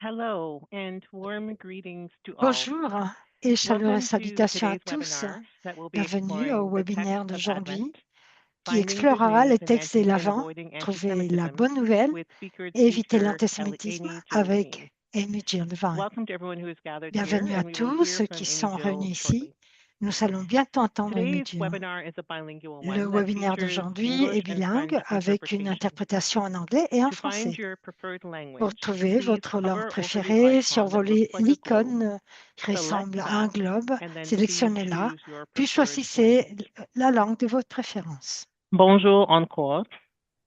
Hello and warm greetings to all. Bonjour et chaleureuse Welcome to salutations à today's tous. webinar that will be Bienvenue au exploring the text webinaire of Advent, d'aujourd'hui qui finding good explorera news les in textes de in l'Avent, avoiding trouver la anti-Semitism bonne nouvelle with speaker et éviter teacher l'antisémitisme Amy Jill Levine. avec Amy Jill Devine. Welcome to everyone who is gathered here, Bienvenue à and we will tous hear ceux qui from Amy sont Jill réunis ici. shortly. Nous allons bientôt entendre Amy Today's Jill. webinar is a bilingual Le one that webinaire features d'aujourd'hui English est and French bilingue avec une interpretation. interprétation en anglais et en To find français. your preferred Pour language, trouver please votre langue hover over the préférée, icon that looks survolez like a globe, l'icône qui select ressemble à un that, globe, and then please sélectionnez-la, choose your puis preferred choisissez language. la langue de votre préférence. Bonjour encore.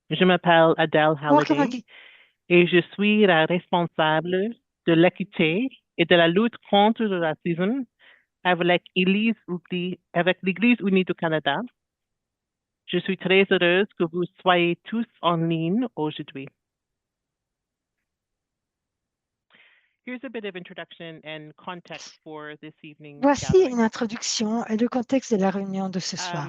Je m'appelle Adele Encore un Halliday et je suis la responsable de l'équité et de la lutte contre le racisme avec l'Église unie du Canada. Je suis très heureuse que vous soyez tous en ligne aujourd'hui. Here's a bit of introduction and context for this evening's Voici gathering. une introduction et le contexte de la réunion de ce soir.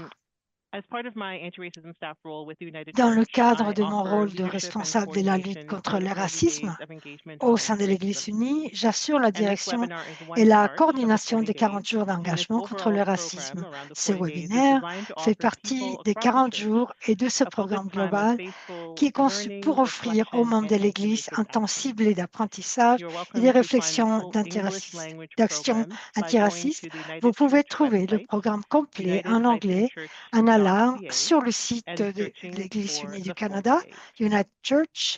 As part of my anti-racism staff role with the United Dans le Church, cadre I de mon offer rôle de leadership and responsable de la lutte coordination contre for the le early days racisme of engagement au of sein de l'Église racism. unie, j'assure la And this direction webinar is et one la part of the coordination 40 des 40 days, jours and this d'engagement contre overall le program racisme. around the Ce 40 days is webinaire designed to fait offer partie people des across the 40 church jours et de ce a focused programme time of global faithful qui est conçu pour learning, offrir aux reflection, membres and de l'Église un anti-racist temps action. ciblé d'apprentissage You're et des welcome to find the réflexions full English language d'action program by going antiracistes. to the Vous United pouvez Church trouver le website, programme complet en anglais en allant united-church.ca, sur le site and de searching l'Église for unie du the 40 Canada, days. United Church,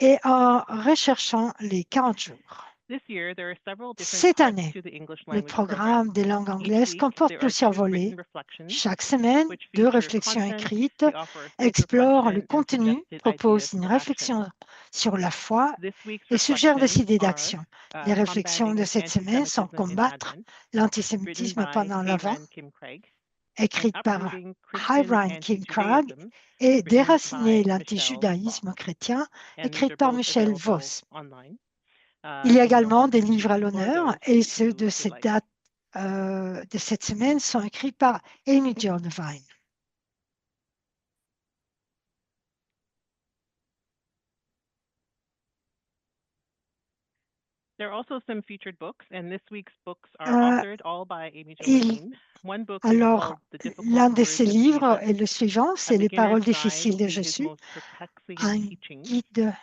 et en recherchant les 40 jours. This year, there are several different Cette parts année, to the English le language program. programme des langues Each anglaises week, comporte there are plusieurs 2 volets. written reflections, Chaque semaine, which deux feature réflexions content, écrites they offer explorent le self-reflection, and contenu, suggested ideas proposent une for action. réflexion sur la foi This week's et suggèrent des reflections idées are d'action. Les réflexions de Combating cette semaine sont Anti-Semitism in combattre Advent, written l'antisémitisme by pendant l'Avent, Hayran Kim Craig, and écrite par Uprooting Christian Hiram Kim Krag, Anti-Judaism, et written Déraciner by Michelle Voss. l'antijudaïsme chrétien, And these écrite are par both Michel available Voss. online. Il y a And you're également des welcome to livres à explore l'honneur those et if ceux you de would cette like. date de cette semaine sont écrits par Amy Jill Devine. There are also some featured books, and this week's books are authored all by Amy Jo Il, Levine. One book is alors, called The Difficult l'un de Words ses of livres Jesus, est le suivant, A c'est Les Beginner's paroles Guide difficiles de to His Jésus, Most Perplexing un Teachings. guide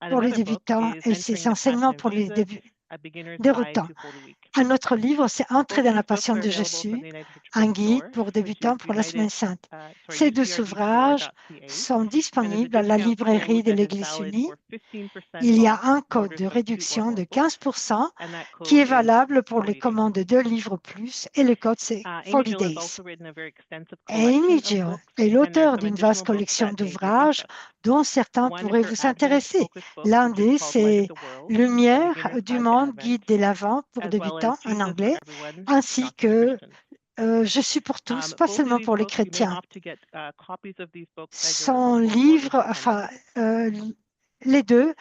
And pour les another book débutants is et ses Entering the Passion enseignements of pour les Jesus, A Beginner's Guide débutants. to Holy Week. Un autre livre, c'est Entrer Both dans these la books passion are de available from Jésus, the United Church un guide bookstore, pour which is débutants pour la semaine sainte. Ces deux ouvrages ucrd.ca. sont And there's a disponibles à la discount librairie code de that is l'Église valid unie. for 15% Il y a off un code orders de of 2 or réduction more de books, 15% and that qui code est is valable pour les 40 days. commandes de 2 livres plus et le code c'est Amy 40 Jill has days. also written a very extensive Amy collection of Jill books, est and there are l'auteur some d'une vaste additional books collection that may be of d'ouvrages interest. dont certains One is pourraient her vous Advent intéresser. focus book, L'un which is des, called Light of c'est the World, A Lumière Beginner's du Guide to monde, Advent, guide de l'Avent pour as well as débutants en Jesus for anglais, Everyone, ainsi not just que Christians. Je suis pour tous, pas Both of seulement these pour les books, you may chrétiens. opt to get copies of these books as your Son or livre, independent. enfin, les deux In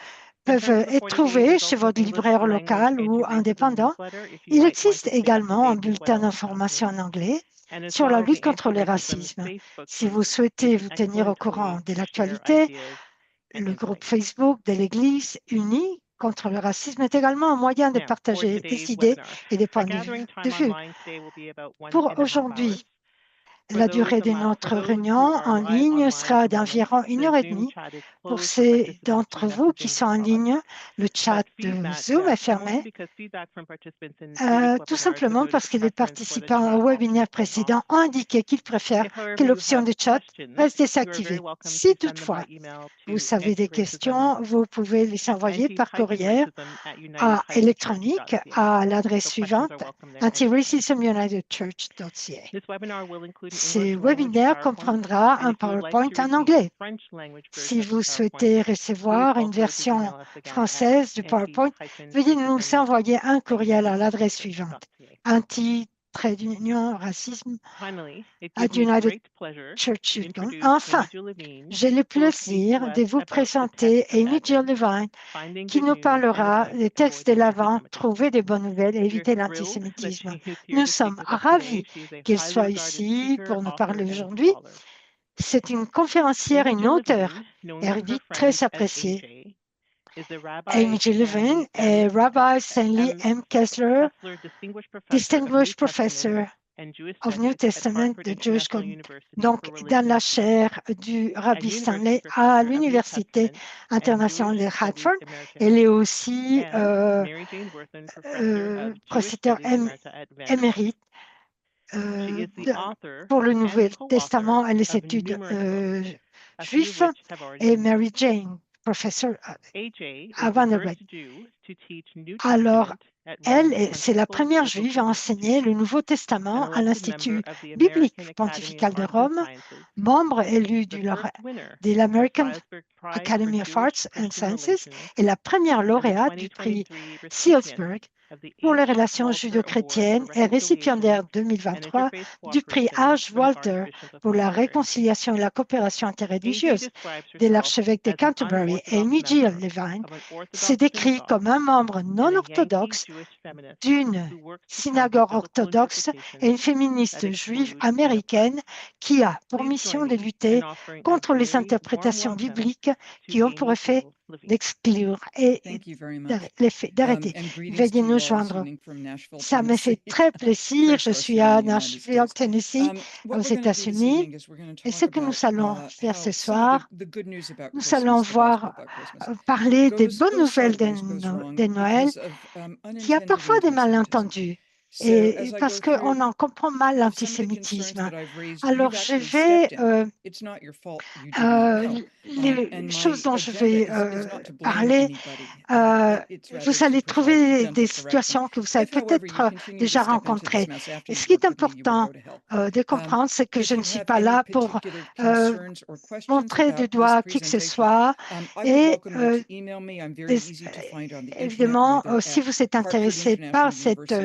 peuvent terms of the être 40 days, trouvés there's chez also an votre English libraire language local ou anti-racism indépendant. newsletter if you Il might want existe to stay up to également un date with what bulletin else is d'information happening. en anglais And as sur well la as the lutte contre le anti-racism racisme. Facebook Si group vous is souhaitez an vous tenir au excellent courant way de to share l'actualité, ideas and le groupe insights. Facebook de l'Église unie contre le racisme est également un moyen de Now, for partager today's des idées webinar, et des our points gathering de time vue. online today will be about Pour 1.5 hours. aujourd'hui, For la those, durée de for notre those who réunion are en live ligne online at sera the moment, d'environ une the heure et Zoom demie. chat is Pour closed for ceux participants to d'entre vous qui messaging sont this en product. ligne, le chat But de feedback, Zoom est mostly fermé, because feedback from participants in previous tout webinars have simplement noted parce a que les preference for the participants chat au option webinaire to be off. précédent ont indiqué qu'ils préfèrent If, however, que you l'option have de chat questions, reste you are very désactivée. welcome to Si send them by toutefois email vous to avez des anti-racism, questions, vous pouvez les envoyer par courrier anti-racism at électronique united-church.ca. à l'adresse So questions suivante are welcome there anytime. antiracismunitedchurch.ca. This webinar will include an English Ce language webinaire PowerPoint, comprendra and un if you would like PowerPoint to en receive a anglais. French language Si version of the vous PowerPoint, souhaitez please recevoir une also just version email us again at française du PowerPoint, veuillez nous anti-racism envoyer un at courriel à l'adresse suivante united-church.ca. anti-racisme Finally, it at gives me United great pleasure Church. to introduce Enfin, Amy Jo Levine, j'ai le who will speak to plaisir us de vous about the text présenter of Amy Jill Advent, Levine, finding qui good nous news in parlera Advent, des textes de avoiding l'Avent, anti-Semitism. trouver des bonnes nouvelles et We are éviter thrilled that l'antisémitisme. she is here Nous to speak sommes with us today. ravis She is a qu'elle highly soit regarded ici speaker, pour nous author, parler and aujourd'hui. scholar. C'est une conférencière et Amy une Jill auteure Levine, known to her érudite très friends as appréciée. AJ, Amy G. Levin et Rabbi Stanley M. Kessler, Distinguished Professor of New Testament de Jewish donc dans la chaire du Rabbi Stanley à l'Université internationale de Hartford. Elle est aussi professeur émérite pour le Nouveau Testament et les études juives, et Mary Jane, professeur à Vanderbilt. Alors, elle, c'est la première juive à enseigner le Nouveau Testament à l'Institut biblique pontifical de Rome, membre élu de l'American Academy of Arts and Sciences et la première lauréate du prix Sealsburg pour les relations judo-chrétiennes et récipiendaire 2023 du prix H. Walter pour la réconciliation et la coopération interreligieuse de l'archevêque de Canterbury. Amy G. Levin s'est décrit comme un membre non orthodoxe d'une synagogue orthodoxe et une féministe juive américaine qui a pour mission de lutter contre les interprétations bibliques qui ont pour effet d'exclure et d'arrêter. Veuillez nous joindre. Ça me fait très plaisir. Je suis à Nashville, Tennessee, aux États-Unis. Et ce que nous allons faire ce soir, nous allons parler des bonnes nouvelles de Noël, qui a parfois des malentendus. Et parce qu'on en comprend mal l'antisémitisme. Alors, je vais, les choses dont je vais parler, vous allez trouver des situations que vous avez peut-être déjà rencontrées. Et ce qui est important de comprendre, c'est que je ne suis pas là pour montrer du doigt qui que ce soit. Et évidemment, si vous êtes intéressé par cette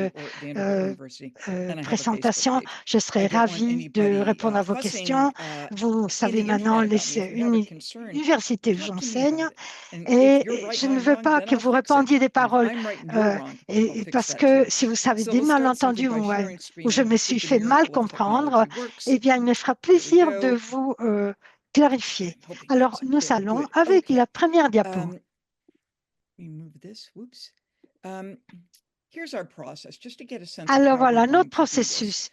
présentation, je serai ravie de répondre à vos questions. Vous savez maintenant les universités où j'enseigne et je ne veux pas que vous répandiez des paroles parce que si vous avez des malentendus ou je me suis fait mal comprendre, eh bien, il me fera plaisir de vous clarifier. Alors, nous allons avec la première diapo. Alors voilà, notre processus.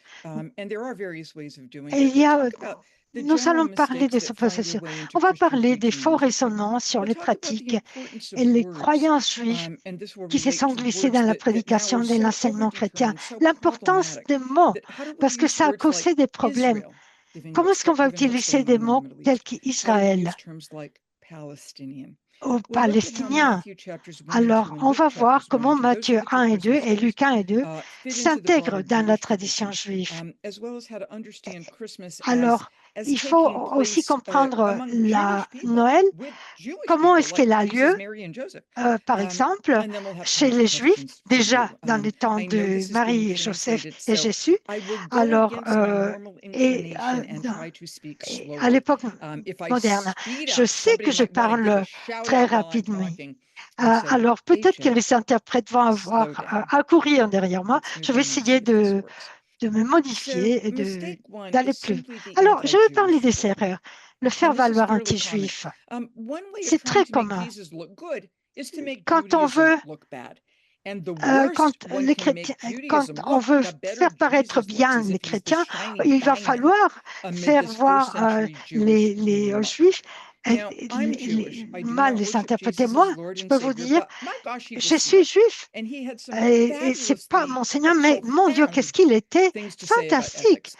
Nous allons parler de ce processus. On va parler des faux raisonnements sur les pratiques et les croyances juives qui se sont glissées dans la prédication de l'enseignement chrétien. L'importance des mots, parce que ça a causé des problèmes. Comment est-ce qu'on va utiliser des mots tels qu'Israël ou palestinien? Alors, on va voir comment Matthieu 1 et 2 et Luc 1 et 2 s'intègrent dans la tradition juive. Alors, il faut aussi comprendre la Noël, comment est-ce qu'elle a lieu, par exemple, chez les Juifs, déjà dans le temps de Marie, Joseph et Jésus. Alors, à l'époque moderne, je sais que je parle très rapidement. Alors, peut-être que les interprètes vont avoir à courir derrière moi. Je vais essayer de me modifier et d'aller plus vite. Alors, je vais parler des erreurs. Le faire-valoir anti-juif, c'est très commun. Quand on veut, quand on veut faire paraître bien les chrétiens, il va falloir faire voir les Juifs mal les interpréter. Moi, je peux vous dire, je suis juif et ce n'est pas mon Seigneur, mais mon Dieu, qu'est-ce qu'il était fantastique.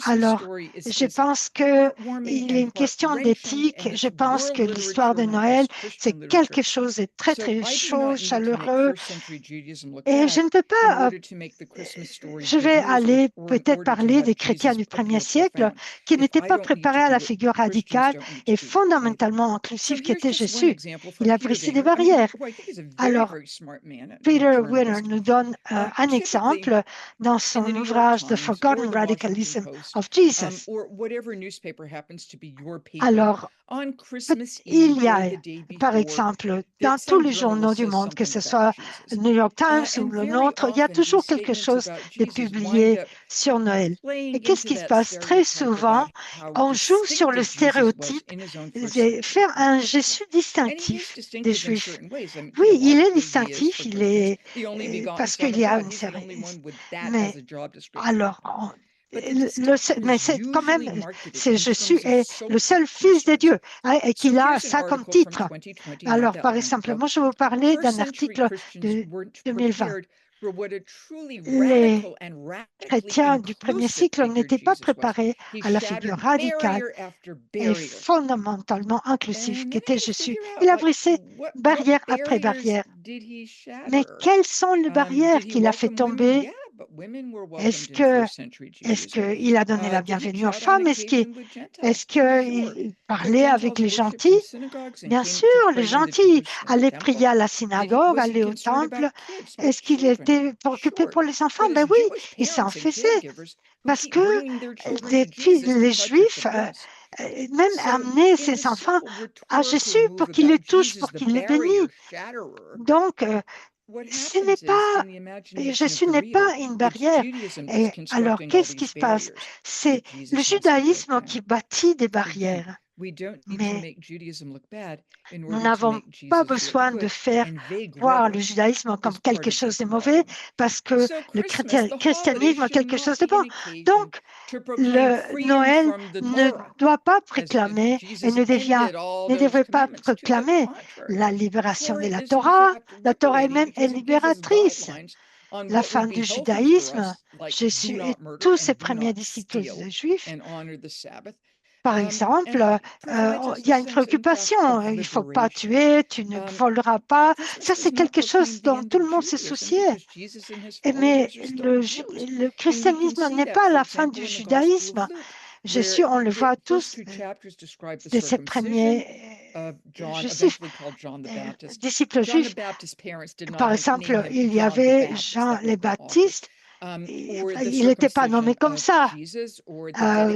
Alors, je pense qu'il est une question d'éthique. Je pense que l'histoire de Noël, c'est quelque chose de très, très chaud, chaleureux. Et je ne peux pas, je vais aller peut-être parler des chrétiens du 1er siècle qui n'étaient pas préparés à la figure radicale et fondamentalement inclusive qu'était Jésus. Il a brisé des barrières. Alors, Peter Wiener nous donne un exemple dans son ouvrage The Forgotten Radicalism of Jesus. Alors, il y a, par exemple, dans tous les journaux du monde, que ce soit New York Times ou le nôtre, il y a toujours quelque chose de publié sur Noël. Et qu'est-ce qui se passe? Très souvent, on joue sur le stéréotype faire un Jésus distinctif des Juifs. Oui, il est distinctif, il est parce qu'il y a une série. Mais alors, mais c'est quand même, Jésus est le seul Fils de Dieu hein, et qu'il a ça comme titre. Alors, par exemple, moi, je vais vous parler d'un article de 2020. Les chrétiens du premier cycle n'étaient pas préparés à la figure radicale et fondamentalement inclusive qu'était Jésus. Il a brisé barrière après barrière. Mais quelles sont les barrières qu'il a fait tomber? Est-ce qu'il a donné la bienvenue aux femmes? Est-ce qu'il parlait avec les gentils? Bien sûr, les gentils allaient prier à la synagogue, allaient au temple. Est-ce qu'il était préoccupé pour les enfants? Ben oui, il s'en faisait. Parce que les Juifs, même amenaient ses enfants à Jésus pour qu'il les touche, pour qu'il les bénisse. Donc, Jésus n'est pas une barrière. Et alors, qu'est-ce qui se passe? C'est le judaïsme qui bâtit des barrières. Mais nous n'avons pas besoin de faire voir le judaïsme comme quelque chose de mauvais parce que le christianisme est quelque chose de bon. Donc, le Noël ne doit pas proclamer et ne devrait pas proclamer la libération de la Torah. La Torah elle-même est libératrice. La fin du judaïsme, Jésus et tous ses premiers disciples juifs, par exemple, il y a une préoccupation. Il ne faut pas tuer, tu ne voleras pas. Ça, c'est quelque chose dont tout le monde se souciait. Mais le christianisme n'est pas la fin du judaïsme. Jésus, on le voit tous de ses premiers disciples juifs. Par exemple, il y avait Jean le Baptiste. Il n'était pas nommé comme ça.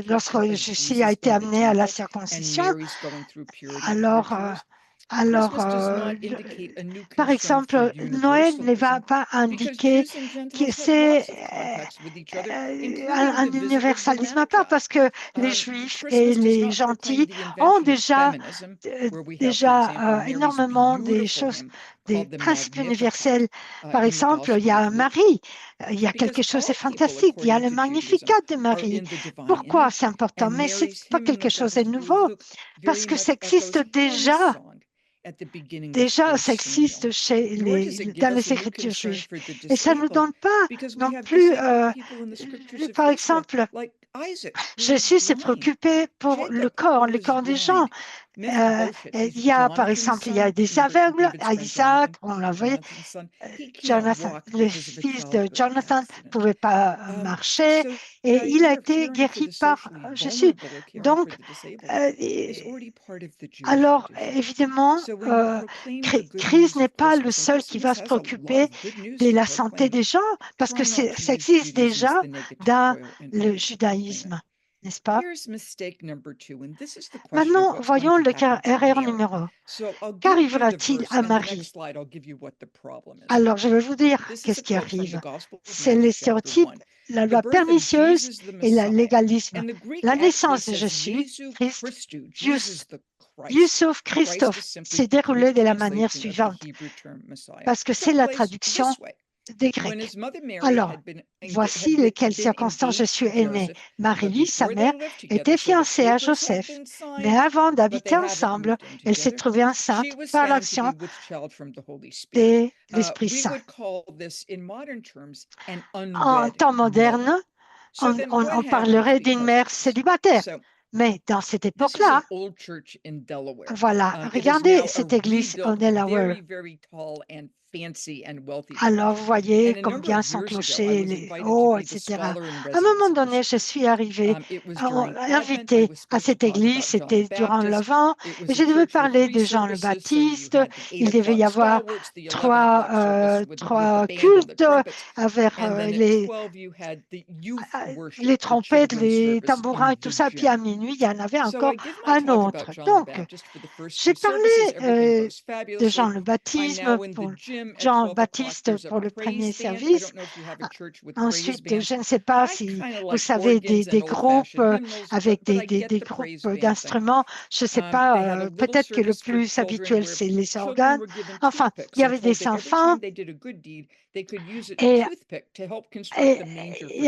Lorsque Jésus a été amené à la circoncision, par exemple, Noël ne va pas indiquer que c'est un universalisme à part parce que les Juifs et les gentils ont déjà énormément des choses, des principes universels. Par exemple, il y a Marie, il y a quelque chose de fantastique, il y a le Magnificat de Marie. Pourquoi c'est important? Mais ce n'est pas quelque chose de nouveau parce que ça existe déjà. Déjà, ça existe dans les Écritures juives. Et ça ne nous donne pas non plus, par exemple, Jésus s'est préoccupé pour le corps des gens. Il y a, par exemple, il y a des aveugles, à Isaac, on l'a vu, Jonathan, le fils de Jonathan ne pouvait pas marcher et il a été guéri par Jésus. Donc, alors, évidemment, Christ n'est pas le seul qui va se préoccuper de la santé des gens parce que ça existe déjà dans le judaïsme. N'est-ce pas? Maintenant, voyons l'erreur numéro 1. Qu'arrivera-t-il à Marie? Alors, je vais vous dire qu'est-ce qui arrive. C'est les stéréotypes, la loi pernicieuse et le légalisme. La naissance de Jésus, Yusuf Christophe, s'est déroulée de la manière suivante, parce que c'est la traduction des Grecs. Alors, voici lesquelles circonstances Jésus est né. Marie, sa mère, était fiancée à Joseph, mais avant d'habiter ensemble, elle s'est trouvée enceinte par l'action de l'Esprit Saint. En temps moderne, on parlerait d'une mère célibataire. Mais dans cette époque-là, voilà, regardez cette église au Delaware. Alors, vous voyez combien sont clochers, les hauts, etc. À un moment donné, je suis arrivée, invitée à cette église, c'était durant le vent, et je devais parler de Jean le Baptiste. Il devait y avoir trois cultes avec les trompettes, les tambourins et tout ça. Puis à minuit, il y en avait encore un autre. Donc, j'ai parlé de Jean le Baptiste Jean-Baptiste pour le premier service. Ensuite, je ne sais pas si vous savez des groupes avec des groupes d'instruments. Je ne sais pas, peut-être que le plus habituel, c'est les organes. Enfin, il y avait des enfants. Et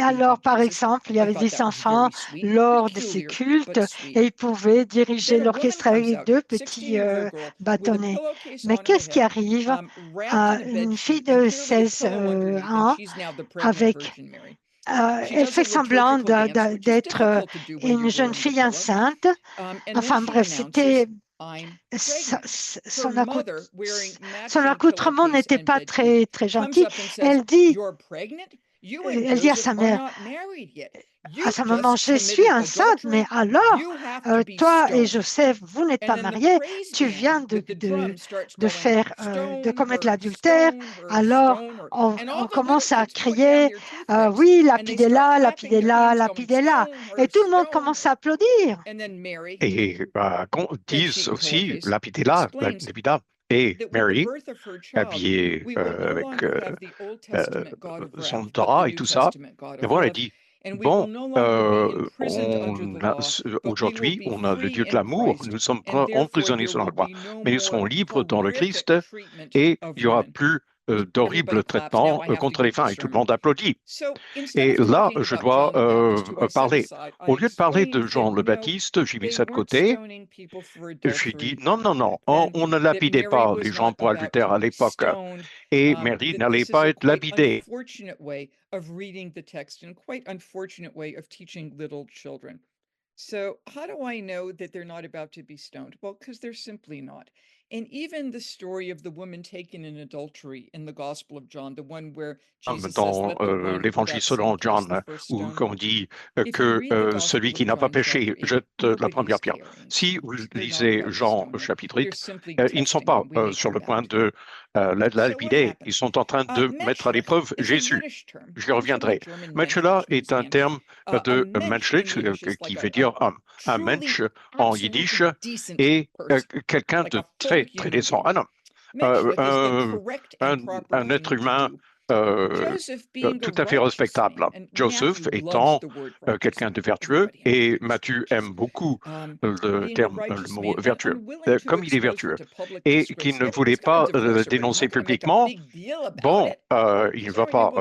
alors, par exemple, il y avait des enfants lors de ces cultes et ils pouvaient diriger l'orchestre avec deux petits bâtonnets. Mais qu'est-ce qui arrive à une fille de 16 ans avec elle fait semblant d'être une jeune fille enceinte. Enfin bref, c'était son accoutrement n'était pas très gentil. Elle dit à sa mère, à sa maman, je suis enceinte, mais alors, toi et Joseph, vous n'êtes pas mariés, tu viens de commettre l'adultère, alors on commence à crier, oui, lapidez-la, lapidez-la, lapidez-la, et tout le monde commence à applaudir. Et disent aussi, lapidez-la, lapidez-la. Et Mary, habillée avec son drap et tout ça, et voilà, elle dit, bon, aujourd'hui, on a le Dieu de l'amour, nous sommes emprisonnés sur la croix, mais nous serons libres dans le Christ et il n'y aura plus d'horribles traitements contre les femmes et tout le monde applaudit. Et là, je dois parler. Au lieu de parler de Jean le Baptiste, j'ai mis ça de côté. J'ai dit, non, non, non, on ne lapidait pas les gens pour adultère à l'époque. Et Mary n'allait pas être lapidée. So how do I know that they're not about to be stoned? Well, because they're simply not. And even the story of the woman taken in adultery in the Gospel of John, the one where Jesus dans l'évangile selon John, où on dit que celui qui n'a pas péché jette la première pierre. Si vous lisez Jean chapitre 8, ils ne sont pas sur le point de la lapider, ils sont en train de mettre à l'épreuve Jésus. J'y reviendrai. Menschela est un terme de menschlich, qui veut dire un mensch en yiddish, et quelqu'un de très décent, un homme, un être humain tout à fait respectable. Joseph étant quelqu'un de vertueux, et Matthieu aime beaucoup le mot vertueux, comme il est vertueux, et qui ne voulait pas le dénoncer publiquement. Bon, il ne va pas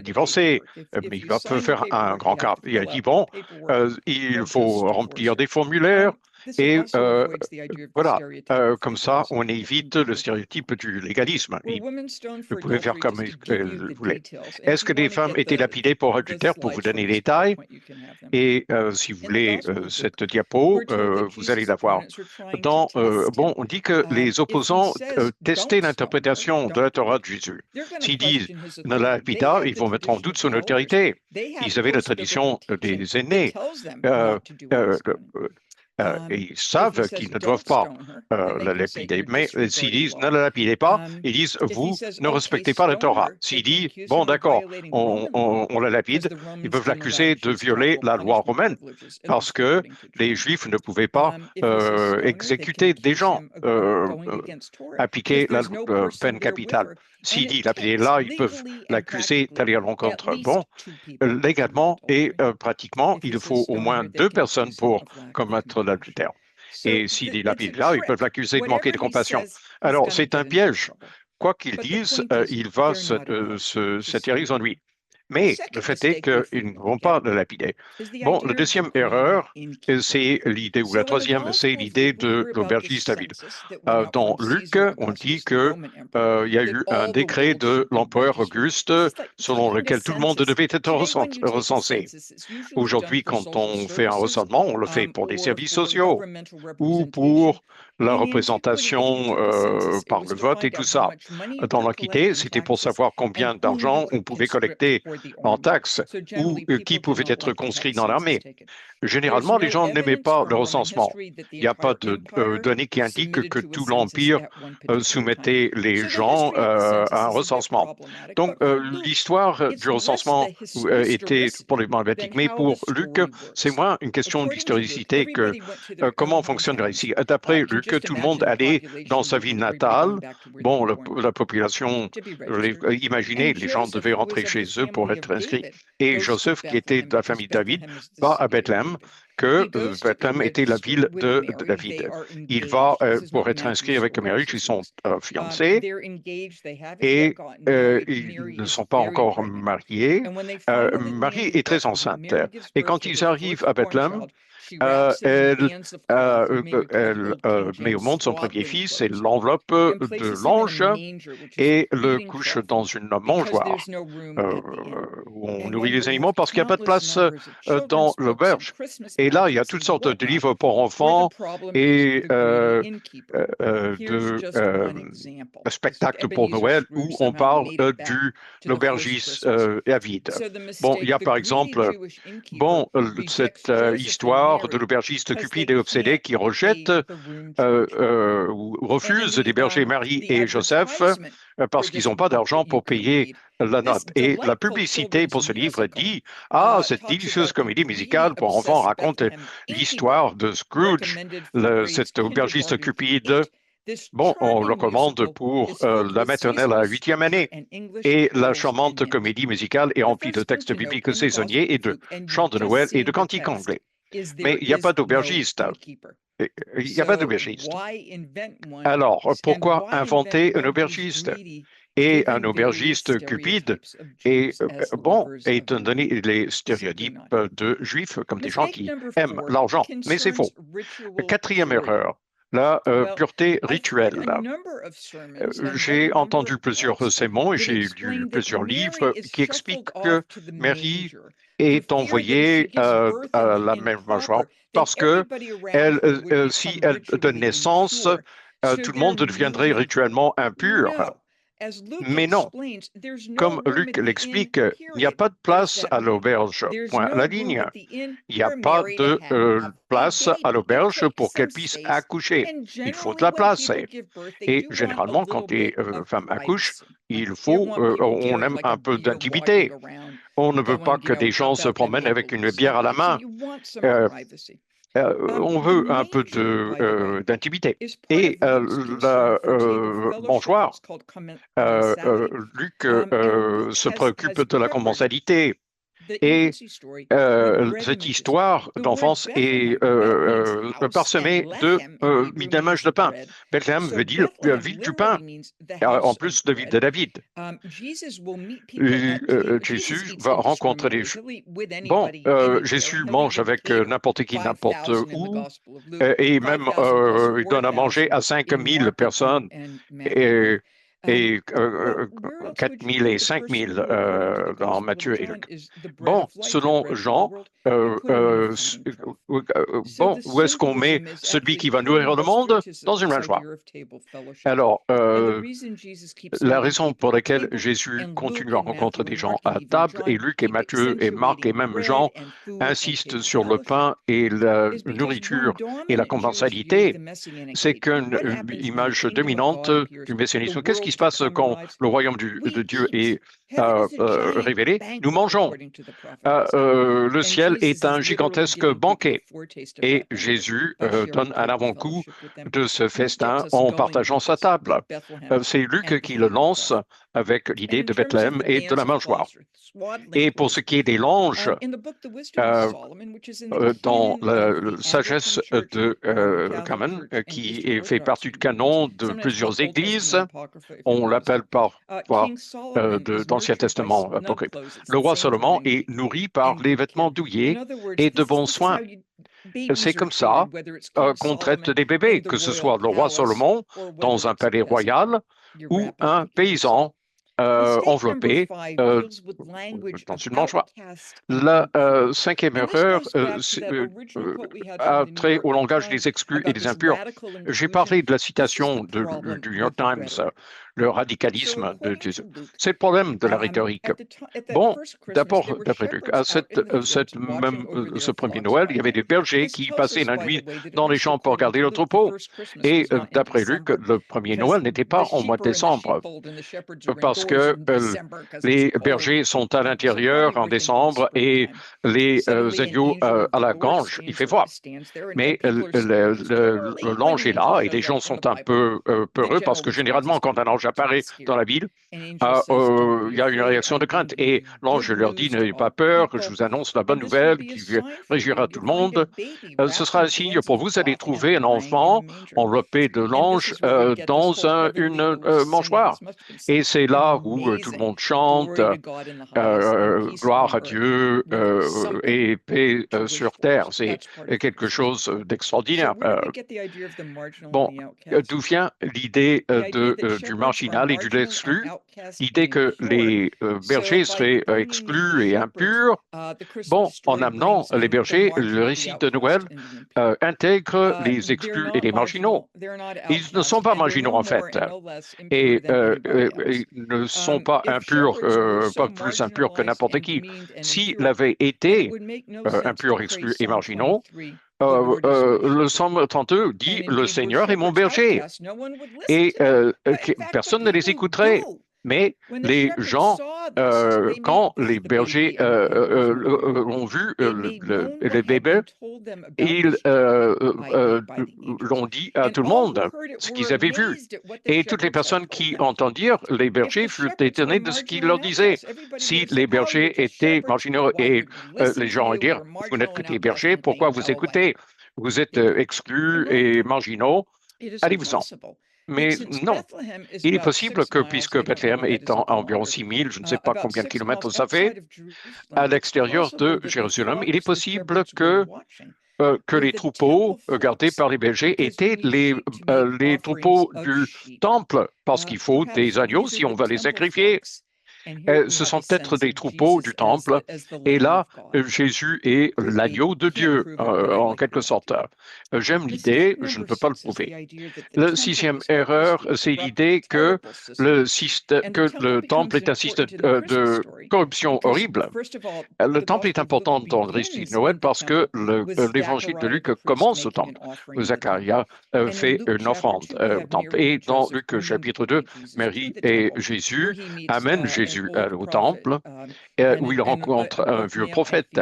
divorcer, mais il va faire un grand cas. Il a dit, bon, il faut remplir des formulaires, et voilà, comme ça, on évite le stéréotype du légalisme. Vous pouvez faire comme vous voulez. Est-ce que des femmes étaient lapidées pour adultère? Pour vous donner les détails, et si vous voulez cette diapo, vous allez la voir. On dit que les opposants testaient l'interprétation de la Torah de Jésus. S'ils disent « ne la lapida », ils vont mettre en doute son autorité. Ils avaient la tradition des aînés. Ils savent qu'ils ne doivent pas la lapider, mais s'ils disent ne la lapidez pas, ils disent vous ne respectez pas la Torah. S'ils disent bon d'accord, on la lapide, ils peuvent l'accuser de violer la loi romaine parce que les Juifs ne pouvaient pas exécuter des gens, appliquer la peine capitale. S'il dit lapidez là, ils peuvent l'accuser d'aller à l'encontre. Bon, légalement et pratiquement, il faut au moins 2 personnes pour commettre l'adultère. Et s'il dit lapide là, ils peuvent l'accuser de manquer de compassion. Alors, c'est un piège. Quoi qu'il dise, il va s'atterrir en lui. Mais le fait est qu'ils ne vont pas le lapider. Bon, la deuxième erreur, c'est l'idée, ou la troisième, c'est l'idée de l'aubergiste David. Dans Luc, on dit qu'il y a eu un décret de l'empereur Auguste selon lequel tout le monde devait être recensé. Aujourd'hui, quand on fait un recensement, on le fait pour des services sociaux ou pour la représentation par le vote et tout ça. Dans l'Antiquité, c'était pour savoir combien d'argent on pouvait collecter en taxes ou qui pouvait être conscrit dans l'armée. Généralement, les gens n'aimaient pas le recensement. Il n'y a pas de données qui indiquent que tout l'Empire soumettait les gens à un recensement. Donc, l'histoire du recensement était problématique. Mais pour Luc, c'est moins une question d'historicité que comment fonctionne le récit. D'après Luc, que tout le monde allait dans sa ville natale. Bon, la population, imaginez, les gens devaient rentrer chez eux pour être inscrits. Et Joseph, qui était de la famille David, va à Bethléem, que Bethléem était la ville de David. Il va pour être inscrit avec Marie, qui sont fiancés, et ils ne sont pas encore mariés. Marie est très enceinte. Et quand ils arrivent à Bethléem, elle met au monde son premier fils et l'enveloppe de l'ange et le couche dans une mangeoire où on nourrit les animaux parce qu'il n'y a pas de place dans l'auberge. Et là, il y a toutes sortes de livres pour enfants et de spectacles pour Noël où on parle de l'aubergiste avide. Bon, il y a par exemple cette histoire de l'aubergiste cupide et obsédé qui rejette ou refuse d'héberger Marie et Joseph parce qu'ils n'ont pas d'argent pour payer la note. Et la publicité pour ce livre dit « Ah, cette délicieuse comédie musicale pour enfants raconte l'histoire de Scrooge, cet aubergiste cupide. » Bon, on le commande pour la maternelle à la 8e année. Et la charmante comédie musicale est remplie de textes bibliques saisonniers et de chants de Noël et de cantiques anglais. Mais il n'y a pas d'aubergiste. Il n'y a pas d'aubergiste. Alors, pourquoi inventer un aubergiste? Et un aubergiste cupide est, étant donné les stéréotypes de juifs comme des gens qui aiment l'argent. Mais c'est faux. Quatrième erreur. La pureté rituelle. J'ai entendu plusieurs sermons et j'ai lu plusieurs livres qui expliquent que Marie est envoyée à la même mangeoire parce que si elle donne naissance, tout le monde deviendrait rituellement impur. Mais non, comme Luc l'explique, il n'y a pas de place à l'auberge, point à la ligne. Il n'y a pas de place à l'auberge pour qu'elle puisse accoucher. Il faut de la place. Et généralement, quand des femmes accouchent, on aime un peu d'intimité. On ne veut pas que des gens se promènent avec une bière à la main. On veut un peu d'intimité. Et la mangeoire, Luc se préoccupe de la commensalité. Et cette histoire d'enfance est parsemée d'images de pain. Bethléem veut dire ville du pain, en plus de ville de David. Jésus va rencontrer les gens. Bon, Jésus mange avec n'importe qui, n'importe où, et même il donne à manger à 5000 personnes. Et 4000 et 5000 dans Matthieu et Luc. Bon, selon Jean, où est-ce qu'on met celui qui va nourrir le monde? Dans une mangeoire. Alors, la raison pour laquelle Jésus continue à rencontrer des gens à table, et Luc et Matthieu et Marc et même Jean insistent sur le pain et la nourriture et la commensalité, c'est qu'une image dominante du messianisme. Qu'est-ce qui se passe quand le royaume de Dieu est révélé? Nous mangeons. Le ciel est un gigantesque banquet et Jésus donne un avant-goût de ce festin en partageant sa table. C'est Luc qui le lance avec l'idée de Bethléem et de la mangeoire. Et pour ce qui est des langes, dans la sagesse de Cameron, qui fait partie du canon de plusieurs églises, on l'appelle parfois d'Ancien Testament apocryphe. Le roi Salomon est nourri par les vêtements douillés et de bons soins. C'est comme ça qu'on traite des bébés, que ce soit le roi Salomon dans un palais royal ou un paysan enveloppé dans une mangeoire. La cinquième erreur a trait au langage des exclus et des impurs. J'ai parlé de la citation du New York Times, le radicalisme de Jésus. C'est le problème de la rhétorique. Bon, d'abord, d'après Luc, à ce premier Noël, il y avait des bergers qui passaient la nuit dans les champs pour garder le troupeau. Et d'après Luc, le premier Noël n'était pas en mois de décembre, parce parce que les bergers sont à l'intérieur en décembre et les agneaux à la grange, il fait froid. Mais l'ange est là et les gens sont un peu peureux parce que généralement, quand un ange apparaît dans la ville, il y a une réaction de crainte. Et l'ange leur dit, n'ayez pas peur, je vous annonce la bonne nouvelle qui réjouira tout le monde. Ce sera un signe pour vous, allez trouver un enfant enveloppé de l'ange dans une mangeoire. Et c'est là où tout le monde chante, gloire à Dieu et paix sur terre. C'est quelque chose d'extraordinaire. Bon, d'où vient l'idée du marginal et du exclu? L'idée que les bergers seraient exclus et impurs. Bon, en amenant les bergers, le récit de Noël intègre les exclus et les marginaux. Ils ne sont pas marginaux en fait, et ils ne sont pas impurs, pas plus impurs que n'importe qui. S'ils avaient été impurs, exclus et marginaux, le Psaume 32 dit « Le Seigneur est mon berger » et personne ne les écouterait. Mais les gens, quand les bergers ont vu les bébés, ils l'ont dit à tout le monde ce qu'ils avaient vu. Et toutes les personnes qui entendirent les bergers furent étonnées de ce qu'ils leur disaient. Si les bergers étaient marginaux et les gens allaient dire, vous n'êtes que des bergers, pourquoi vous écoutez? Vous êtes exclus et marginaux, allez-vous-en. Mais non, il est possible que, puisque Bethléem est à environ 6000, je ne sais pas combien de kilomètres ça fait, à l'extérieur de Jérusalem, il est possible que les troupeaux gardés par les bergers étaient les troupeaux du temple, parce qu'il faut des agneaux si on va les sacrifier. Ce sont peut-être des troupeaux du temple, et là, Jésus est l'agneau de Dieu, en quelque sorte. J'aime l'idée, je ne peux pas le prouver. La sixième erreur, c'est l'idée que le temple est un système de corruption horrible. Le temple est important dans le récit de Noël parce que l'évangile de Luc commence au temple. Zacharia fait une offrande au temple. Et dans Luc chapitre 2, Marie et Jésus amènent Jésus au temple où il rencontre un vieux prophète,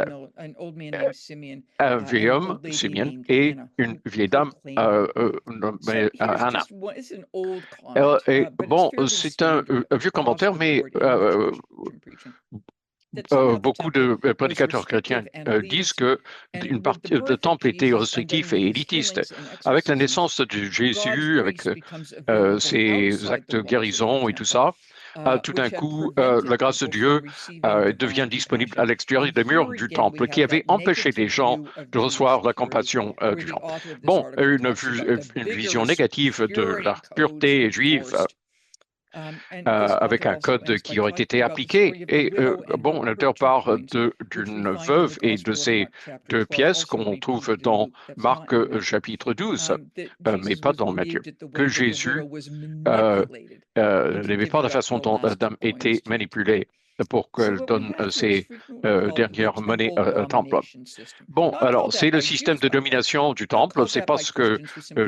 un vieil homme, Simeon, et une vieille dame, nommée Anna. Et bon, c'est un vieux commentaire, mais beaucoup de prédicateurs chrétiens disent que une partie du temple était restrictif et élitiste. Avec la naissance de Jésus, avec ses actes de guérison et tout ça, tout d'un coup, la grâce de Dieu devient disponible à l'extérieur des murs du temple, qui avait empêché les gens de recevoir la compassion du temple. Bon, une vision négative de la pureté juive, avec un code qui aurait été appliqué. Et bon, l'auteur parle d'une veuve et de ces deux pièces qu'on trouve dans Marc chapitre 12, mais pas dans Matthieu, que Jésus n'aimait pas la façon dont la dame était manipulée pour qu'elle donne ses dernières monnaies au temple. Bon, alors, c'est le système de domination du temple, c'est pas ce que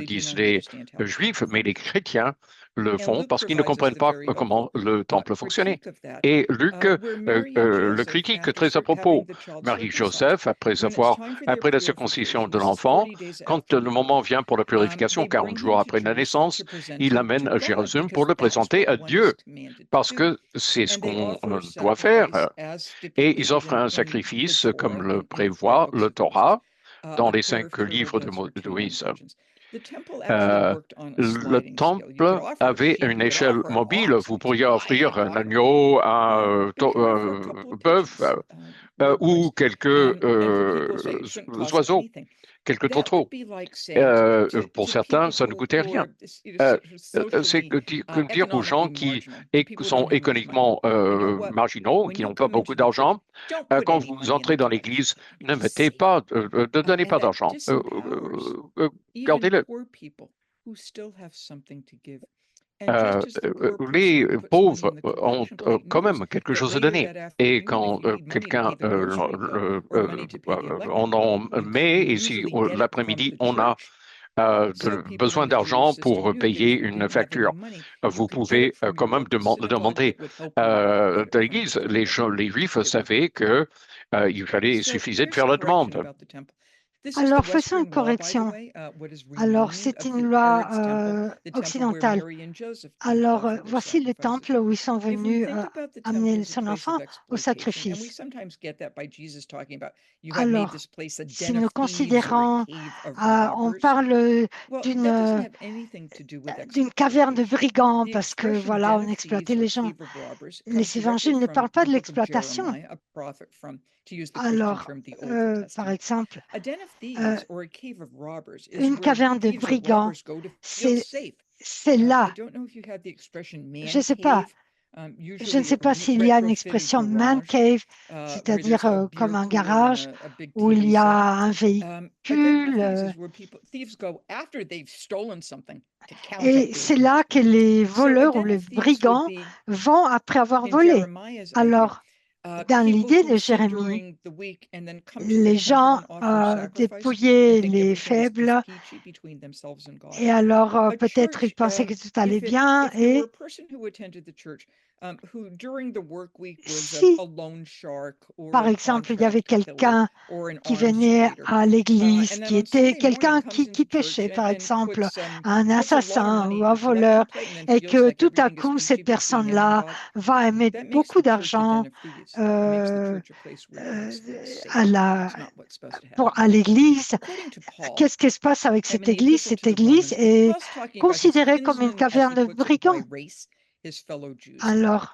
disent les Juifs, mais les chrétiens le font parce qu'ils ne comprennent pas comment le temple fonctionnait. Et Luc le critique très à propos. Marie-Joseph, après la circoncision de l'enfant, quand le moment vient pour la purification, 40 jours après la naissance, il l'amène à Jérusalem pour le présenter à Dieu, parce que c'est ce qu'on doit faire. Et ils offrent un sacrifice, comme le prévoit le Torah, dans les 5 livres de Moïse. Le temple avait une échelle mobile. Vous pourriez offrir un agneau, un bœuf ou quelques oiseaux, quelques taureaux. Pour certains, ça ne coûtait rien. C'est que dire aux gens qui sont économiquement marginaux, qui n'ont pas beaucoup d'argent, quand vous entrez dans l'église, ne donnez pas d'argent. Gardez-le. Les pauvres ont quand même quelque chose à donner. Et quand quelqu'un en met, et si l'après-midi, on a besoin d'argent pour payer une facture. Vous pouvez quand même demander de l'Église. Les Juifs savaient que il suffisait de faire la demande. Alors, faisons une correction. Alors, c'est une loi occidentale. Alors, voici le temple où ils sont venus amener son enfant au sacrifice. Alors, si nous considérons, on parle d'une caverne de brigands parce que, voilà, on exploitait les gens. Les évangiles ne parlent pas de l'exploitation. Alors, par exemple, une caverne de brigands, c'est là. Je ne sais pas. Je ne sais pas s'il y a une expression man cave, c'est-à-dire comme un garage où il y a un véhicule. Et c'est là que les voleurs ou les brigands vont après avoir volé. Alors, dans l'idée de Jérémie, les gens dépouillaient les faibles et alors peut-être ils pensaient que tout allait bien et si, par exemple, il y avait quelqu'un qui venait à l'église, qui était quelqu'un qui péchait, par exemple, un assassin ou un voleur, et que tout à coup, cette personne-là va émettre beaucoup d'argent à l'église, qu'est-ce qui se passe avec cette église? Cette église est considérée comme une caverne de brigands. Alors,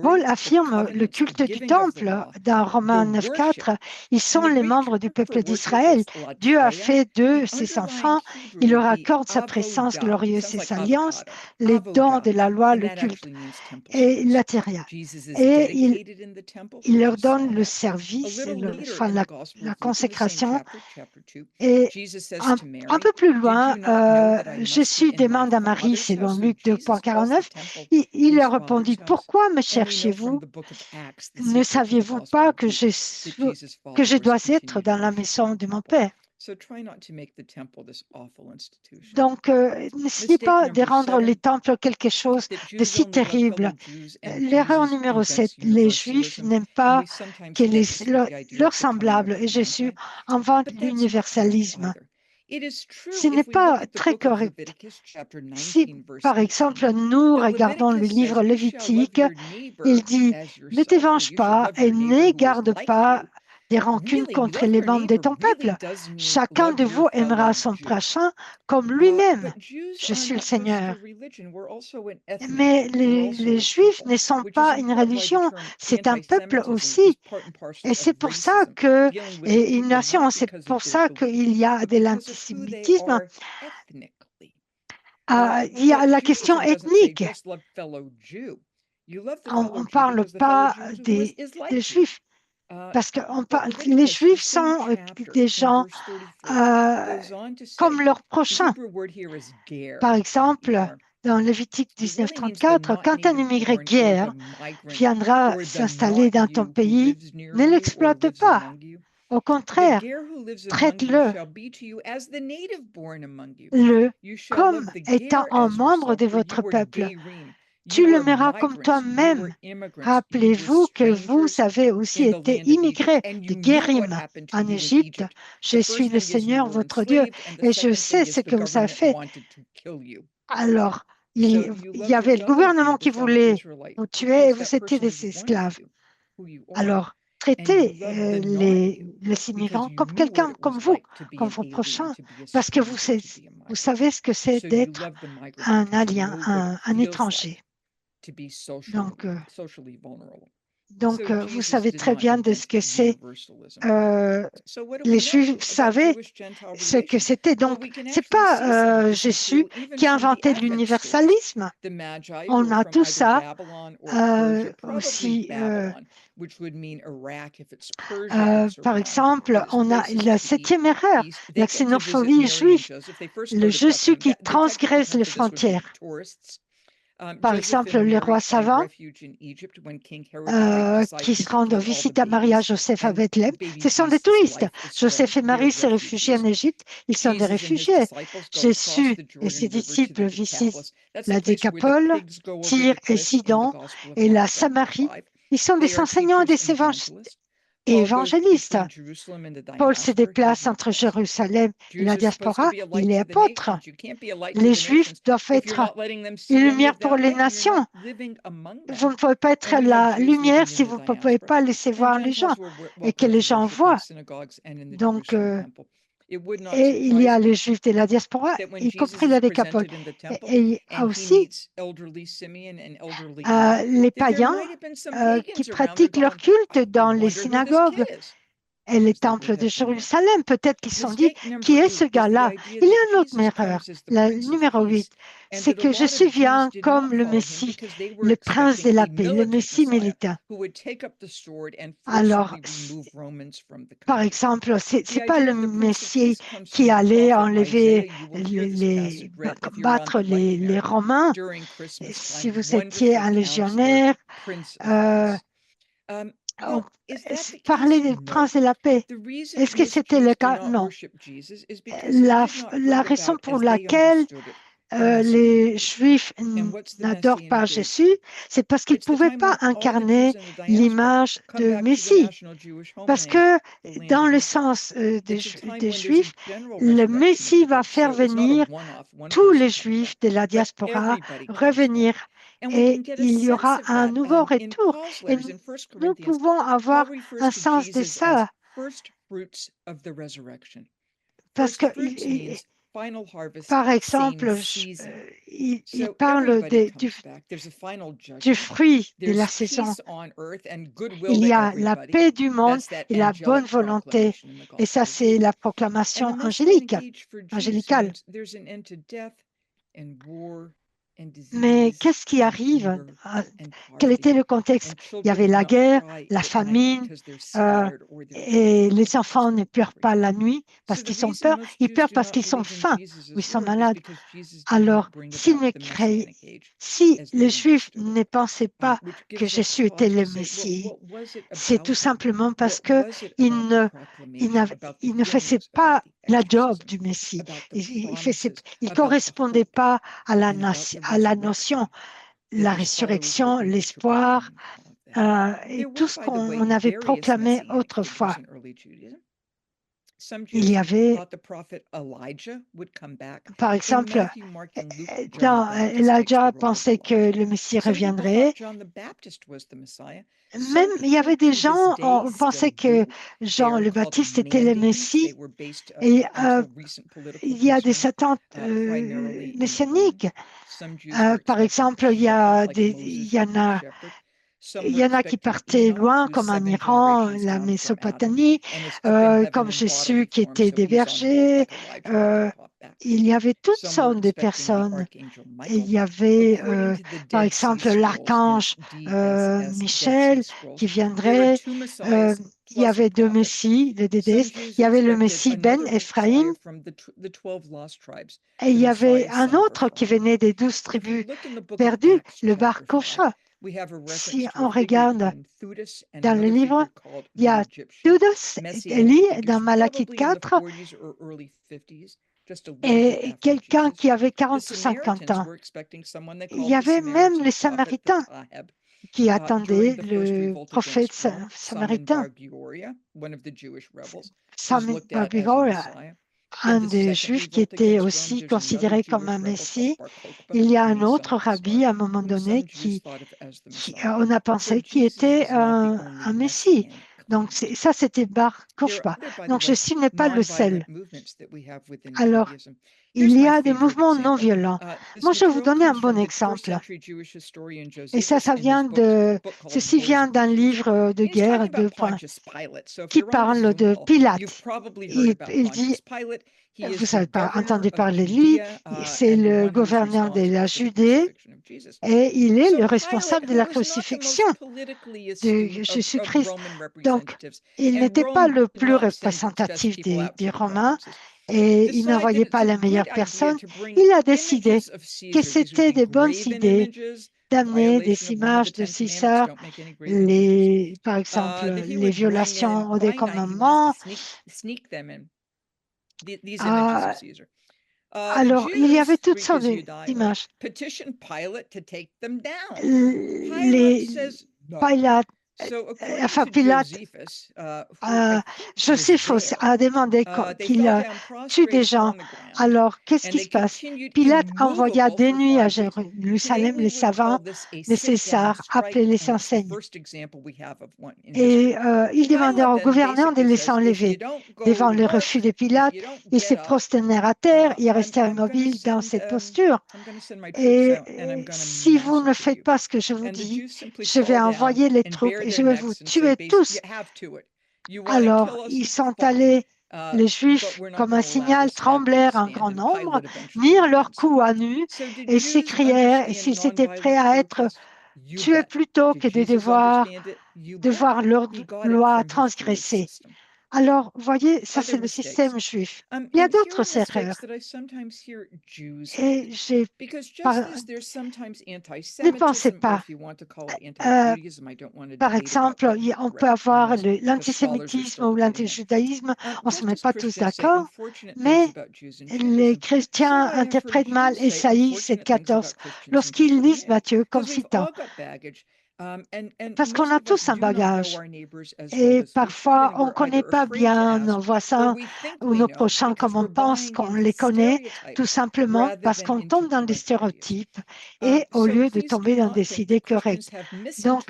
Paul affirme le culte du temple dans Romains 9,4. Ils sont les membres du peuple d'Israël. Dieu a fait d'eux ses enfants. Il leur accorde sa présence glorieuse, ses alliances, les dons de la loi, le culte et l'atérial. Et il leur donne le service, la consécration. Et un peu plus loin, Jésus demande à Marie, selon Luc 2,49, il leur répondit, « Pourquoi me cherchiez-vous? Ne saviez-vous pas que je dois être dans la maison de mon Père? » Donc, n'essayez pas de rendre les temples quelque chose de si terrible. L'erreur numéro 7, les Juifs n'aiment pas que leurs semblables et Jésus inventent l'universalisme. Ce n'est pas très correct. Si, par exemple, nous regardons le livre Lévitique, il dit « Ne te venge pas et ne garde pas des rancunes contre les membres de ton peuple. Chacun de vous aimera son prochain comme lui-même. Je suis le Seigneur. » Mais les Juifs ne sont pas une religion, c'est un peuple aussi. Et c'est pour ça que, et une nation, c'est pour ça qu'il y a de l'antisémitisme. Il y a la question ethnique. On ne parle pas des Juifs. Parce que les Juifs sont des gens comme leurs prochains. Par exemple, dans Lévitique 19,34, quand un immigré guerre viendra s'installer dans ton pays, ne l'exploite pas. Au contraire, traite-le comme étant un membre de votre peuple. Tu l'aimeras comme toi-même. Rappelez-vous que vous avez aussi été immigrés de Guérim en Égypte. Je suis le Seigneur, votre Dieu, et je sais ce que vous avez fait. Alors, il y avait le gouvernement qui voulait vous tuer et vous étiez des esclaves. Alors, traitez les immigrants comme quelqu'un comme vous, comme vos prochains, parce que vous savez ce que c'est d'être un alien, un étranger. Donc, vous savez très bien de ce que c'est. Les Juifs savaient ce que c'était. Donc, ce n'est pas Jésus qui a inventé l'universalisme. On a tout ça aussi. Par exemple, on a la septième erreur, la xénophobie juive, le Jésus qui transgresse les frontières. Par exemple, les rois savants qui se rendent visiter à Marie, Joseph à Bethléem, ce sont des touristes. Joseph et Marie se réfugient en Égypte, ils sont des réfugiés. Jésus et ses disciples visitent la Décapole, Tyr et Sidon et la Samarie. Ils sont des enseignants et des évangélistes. Paul se déplace entre Jérusalem et la diaspora, il est apôtre. Les Juifs doivent être une lumière pour les nations. Vous ne pouvez pas être la lumière si vous ne pouvez pas laisser voir les gens et que les gens voient. Donc, et il y a les Juifs de la diaspora, y compris la Décapole. Et aussi les païens qui pratiquent leur culte dans les synagogues et les temples de Jérusalem. Peut-être qu'ils se sont dit, qui est ce gars-là? Il y a une autre erreur, la numéro 8. C'est que Jésus vient comme le Messie, le prince de la paix, le Messie militant. Alors, par exemple, ce n'est pas le Messie qui allait enlever, battre les Romains. Si vous étiez un légionnaire, parler du prince de la paix. Est-ce que c'était le cas? Non. La raison pour laquelle les Juifs n'adorent pas Jésus, c'est parce qu'ils ne pouvaient pas incarner l'image de Messie. Parce que dans le sens des Juifs, le Messie va faire venir tous les Juifs de la diaspora revenir et il y aura un nouveau retour. Et nous pouvons avoir un sens de ça. Parce que, par exemple, il parle du fruit de la saison. Il y a la paix du monde et la bonne volonté. Et ça, c'est la proclamation angélicale. Mais qu'est-ce qui arrive? Quel était le contexte? Il y avait la guerre, la famine, et les enfants ne pleurent pas la nuit parce qu'ils ont peur. Ils pleurent parce qu'ils sont faim ou ils sont malades. Alors, si les Juifs ne pensaient pas que Jésus était le Messie, c'est tout simplement parce qu'ils ne faisaient pas la job du Messie. Il ne correspondait pas à la notion, la résurrection, l'espoir et tout ce qu'on avait proclamé autrefois. Il y avait, par exemple, Elijah pensait que le Messie reviendrait. Même, il y avait des gens, on pensait que Jean le Baptiste était le Messie. Et il y a des attentes messianiques. Par exemple, il y en a qui partaient loin, comme en Iran, la Mésopotamie, comme Jésus qui était des bergers. Il y avait toutes sortes de personnes. Il y avait, par exemple, l'archange Michel qui viendrait. Il y avait deux messies, le Dédès. Il y avait le messie Ben Ephraim. Et il y avait un autre qui venait des 12 tribus perdues, le Bar Kocha. Si on regarde dans le livre, il y a Thudas, Élie, dans Malachie 4, et quelqu'un qui avait 40 ou 50 ans. Il y avait même les Samaritains qui attendaient le prophète samaritain. Bar Bigoria, un des Juifs qui était aussi considéré comme un Messie. Il y a un autre rabbi à un moment donné qui on a pensé qu'il était un Messie. Donc, ça, c'était Bar Kokhba. Donc, Jésus n'est pas le seul. Alors, il y a des mouvements non violents. Moi, je vais vous donner un bon exemple. Et ça ceci vient d'un livre de guerre, qui parle de Pilate. Il dit, vous n'avez pas entendu parler de lui, c'est le gouverneur de la Judée et il est le responsable de la crucifixion de Jésus-Christ. Donc, il n'était pas le plus représentatif des Romains et il ne voyait pas la meilleure personne, il a décidé que c'était des bonnes idées d'amener des images de César, par exemple, les violations des commandements. Alors, il y avait toutes sortes d'images. Pilate, Joséphos a demandé qu'il tue des gens. Alors, qu'est-ce qui se passe? Pilate envoya des nuits à Jérusalem les savants nécessaires, appelés les enseignes. Et ils demandèrent au gouverneur de les enlever. Devant le refus de Pilate, ils se prosternèrent à terre et restèrent immobiles dans cette posture. Et si vous ne faites pas ce que je vous dis, je vais envoyer les troupes et je vais vous tuer tous. Alors, ils sont allés, les Juifs, comme un signal, tremblèrent en grand nombre, mirent leurs coups à nu et s'écrièrent s'ils étaient prêts à être tués plutôt que de devoir leur loi transgressée. Alors, voyez, ça c'est le système juif. Il y a d'autres erreurs. Et ne pensez pas. Par exemple, on peut avoir l'antisémitisme ou l'antijudaïsme, on ne se met pas tous d'accord, mais les chrétiens interprètent mal Ésaïe 7,14 lorsqu'ils lisent Matthieu comme citant. Parce qu'on a tous un bagage et parfois on ne connaît pas bien nos voisins ou nos prochains comme on pense qu'on les connaît, tout simplement parce qu'on tombe dans des stéréotypes et au lieu de tomber dans des idées correctes. Donc,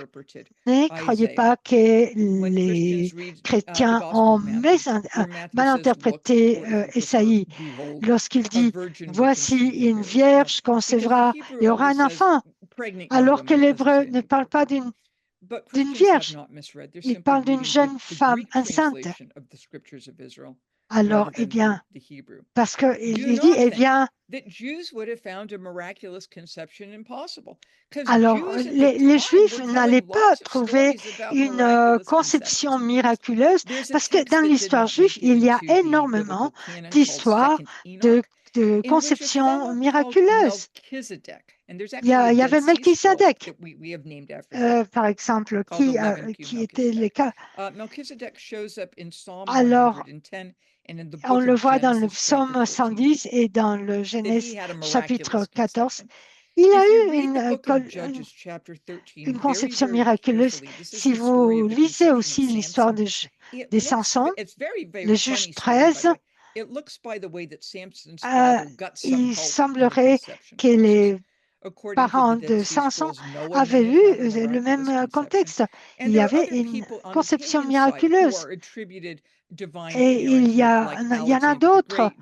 ne croyez pas que les chrétiens ont mal interprété Ésaïe lorsqu'il dit « Voici une vierge concevra et aura un enfant ». Alors que l'hébreu ne parle pas d'une vierge, il parle d'une jeune femme enceinte. Alors, eh bien, parce qu'il dit, eh bien, alors, les Juifs n'allaient pas trouver une conception miraculeuse parce que dans l'histoire juive, il y a énormément d'histoires de conception miraculeuse. Il y avait Melchizedek, par exemple, qui était le cas. Alors, on le voit dans le psaume 110 et dans le Genèse chapitre 14. Il a eu une conception miraculeuse. Si vous lisez aussi l'histoire de Samson, le juge 13, il semblerait que les parents de Samson avaient eu le même contexte. Il y avait une conception miraculeuse. Et il y en a d'autres,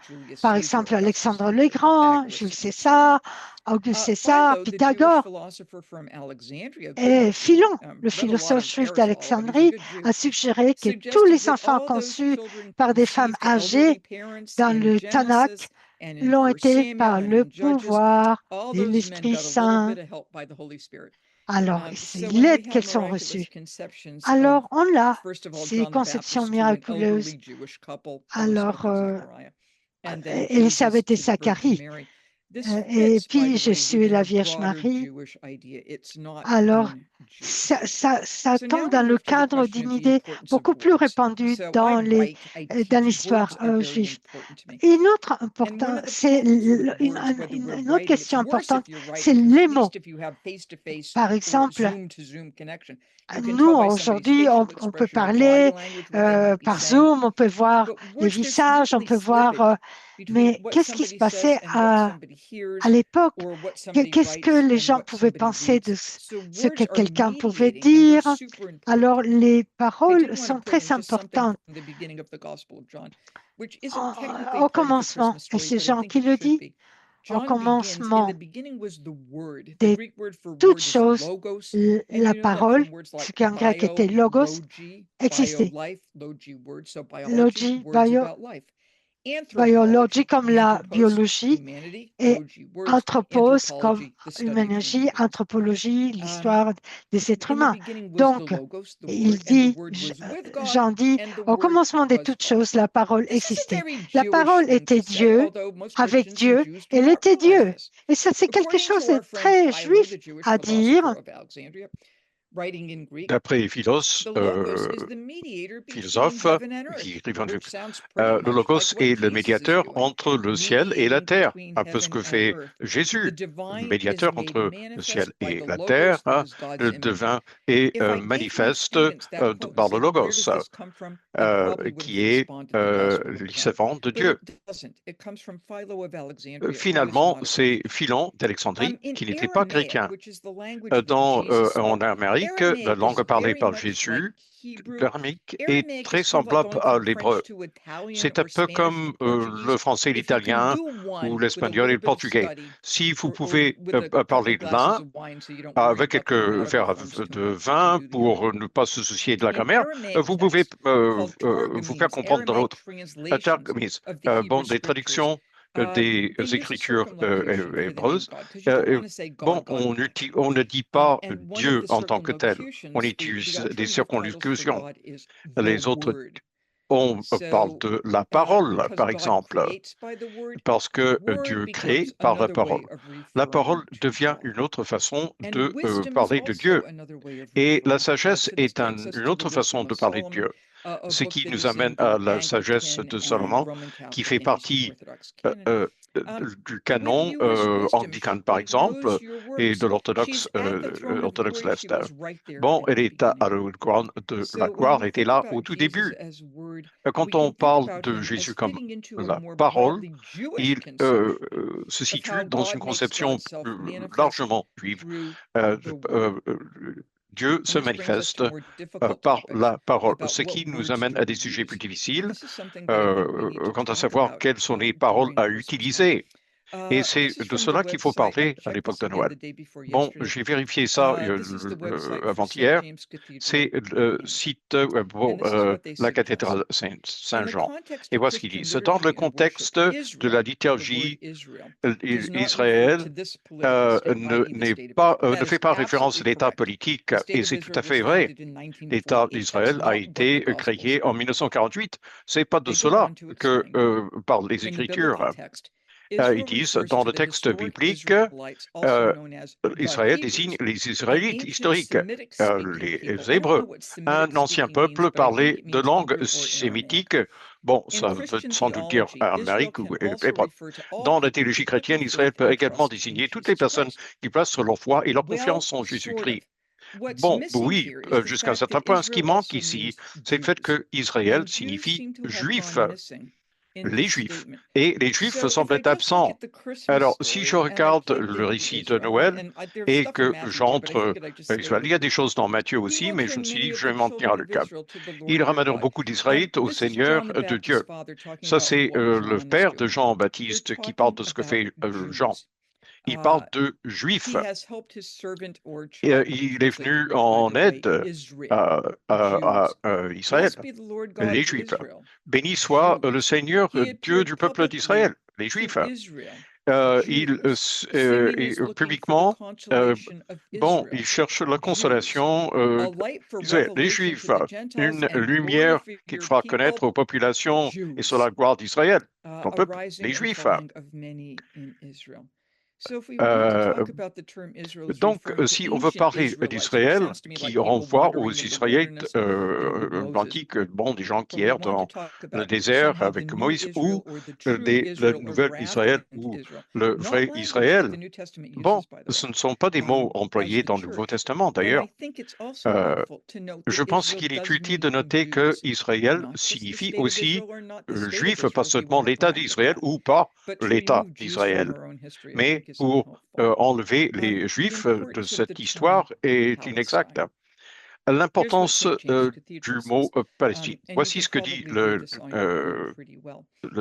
par exemple Alexandre le Grand, Jules César, Auguste César, Pythagore. Et Philon, le philosophe juif d'Alexandrie, a suggéré que tous les enfants conçus par des femmes âgées dans le Tanakh l'ont été par le pouvoir de l'Esprit Saint. Alors, c'est l'aide qu'elles sont reçues. Alors, on a ces conceptions miraculeuses. Alors, Élisabeth et Zacharie. Et puis, je suis la Vierge Marie. Alors, ça tombe dans le cadre d'une idée beaucoup plus répandue dans l'histoire juive. Une autre question importante, c'est les mots. Par exemple, nous, aujourd'hui, on peut parler par Zoom, on peut voir les visages, on peut voir... mais qu'est-ce qui se passait à l'époque? Qu'est-ce que les gens pouvaient penser de ce que quelqu'un pouvait dire? Alors, les paroles sont très importantes. Au commencement, et c'est Jean qui le dit, au commencement de toutes choses, la parole, ce qui en grec était logos, existait. Logi, bio, biologie comme la biologie et anthropos comme humanologie, anthropologie, l'histoire des êtres humains. Donc, il dit, Jean dit, au commencement de toutes choses, la parole existait. La parole était Dieu, avec Dieu, elle était Dieu. Et ça, c'est quelque chose de très juif à dire. D'après philosophe qui écrivent le logos est le médiateur entre le ciel et la terre, un peu ce que fait Jésus, médiateur entre le ciel et la terre. Le divin est manifeste par le logos, qui est l'issévant de Dieu. Finalement, c'est Philon d'Alexandrie, qui n'était pas chrétien. En Amérique, la langue parlée par Jésus, l'araméque, est très semblable à l'hébreu. C'est un peu comme le français, l'italien, ou l'espagnol et le portugais. Si vous pouvez parler l'un avec quelques verres de vin pour ne pas se soucier de la grammaire, vous pouvez vous faire comprendre de l'autre. Bon, des traductions des écritures hébreuses. Bon, on ne dit pas Dieu en tant que tel, on utilise des circonlocutions. Les autres, on parle de la parole, par exemple, parce que Dieu crée par la parole. La parole devient une autre façon de parler de Dieu. Et la sagesse est une autre façon de parler de Dieu. Ce qui nous amène à la sagesse de Salomon, qui fait partie du canon anglican, par exemple, et de l'orthodoxe de l'Est. Bon, elle est à la gloire était là au tout début. Quand on parle de Jésus comme la parole, il se situe dans une conception largement juive. Dieu se manifeste par la parole, ce qui nous amène à des sujets plus difficiles quant à savoir quelles sont les paroles à utiliser. Et c'est de cela qu'il faut parler à l'époque de Noël. Bon, j'ai vérifié ça avant-hier. C'est le site la cathédrale Saint-Jean. Et voici ce qu'il dit. Dans le contexte de la liturgie, Israël ne fait pas référence à l'État politique, et c'est tout à fait vrai. L'État d'Israël a été créé en 1948. C'est pas de cela que parlent les Écritures. Ils disent, dans le texte biblique, Israël désigne les Israélites historiques, les Hébreux, un ancien peuple parlait de langue sémitique. Bon, ça veut sans doute dire Amérique ou hébreu. Dans la théologie chrétienne, Israël peut également désigner toutes les personnes qui placent leur foi et leur confiance en Jésus-Christ. Bon, oui, jusqu'à un certain point, ce qui manque ici, c'est le fait que Israël signifie juif. Les Juifs. Et les Juifs semblent être absents. Alors, si je regarde le récit de Noël et que j'entre, il y a des choses dans Matthieu aussi, mais je me suis dit que je vais m'en tenir à Luc. Ils ramèneront beaucoup d'Israélites au Seigneur de Dieu. Ça, c'est le père de Jean-Baptiste qui parle de ce que fait Jean. Il parle de Juifs. Il est venu en aide à Israël, les Juifs. Béni soit le Seigneur, Dieu du peuple d'Israël, les Juifs. Publiquement, bon, il cherche la consolation les Juifs, une lumière qu'il fera connaître aux populations et sur la gloire d'Israël, son peuple, les Juifs. Donc, si on veut parler d'Israël, qui renvoie aux Israélites antiques, bon, des gens qui errent dans le désert avec Moïse, ou le nouvel Israël, ou le vrai Israël, bon, ce ne sont pas des mots employés dans le Nouveau Testament, d'ailleurs. Je pense qu'il est utile de noter que Israël signifie aussi juif, pas seulement l'État d'Israël ou pas l'État d'Israël, mais pour enlever les Juifs de cette histoire est inexact. l'importance du mot Palestine. Voici ce que dit le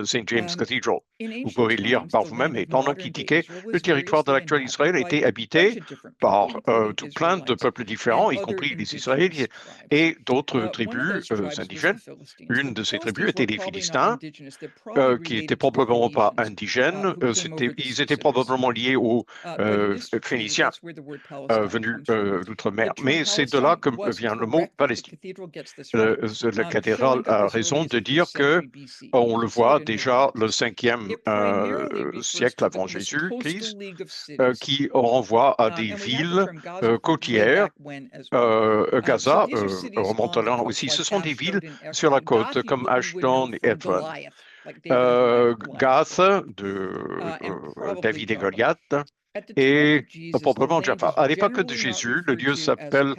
St. James Cathedral. Vous pouvez le lire par vous-même. Et pendant qu'Itique, le territoire de l'actuel Israël a été habité par tout plein de peuples différents, y compris les Israéliens et d'autres tribus indigènes. Une de ces tribus était les Philistins, qui n'étaient probablement pas indigènes. Ils étaient probablement liés aux Phéniciens venus d'outre-mer. Mais c'est de là que vient le mot Palestine. La cathédrale a raison de dire que on le voit déjà le 5e siècle avant Jésus-Christ, qui renvoie à des villes côtières. Gaza remonte là aussi. Ce sont des villes sur la côte comme Ashdod et Hebron. Gath de David et Goliath et probablement Jaffa. À l'époque de Jésus, le lieu s'appelle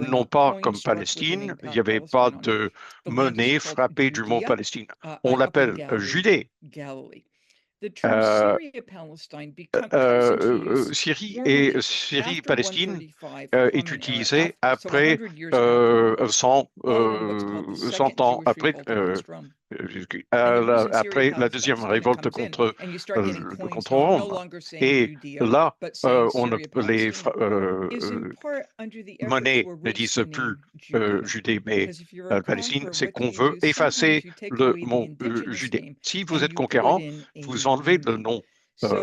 non pas comme Palestine, il n'y avait pas de monnaie frappée du mot Palestine. On l'appelle Judée. Syrie et Syrie-Palestine est utilisée après 100 ans après la deuxième révolte contre Rome. Et là, les monnaies ne disent plus Judée, mais Palestine, c'est qu'on veut effacer le mot Judée. Si vous êtes conquérant, vous enlevez le nom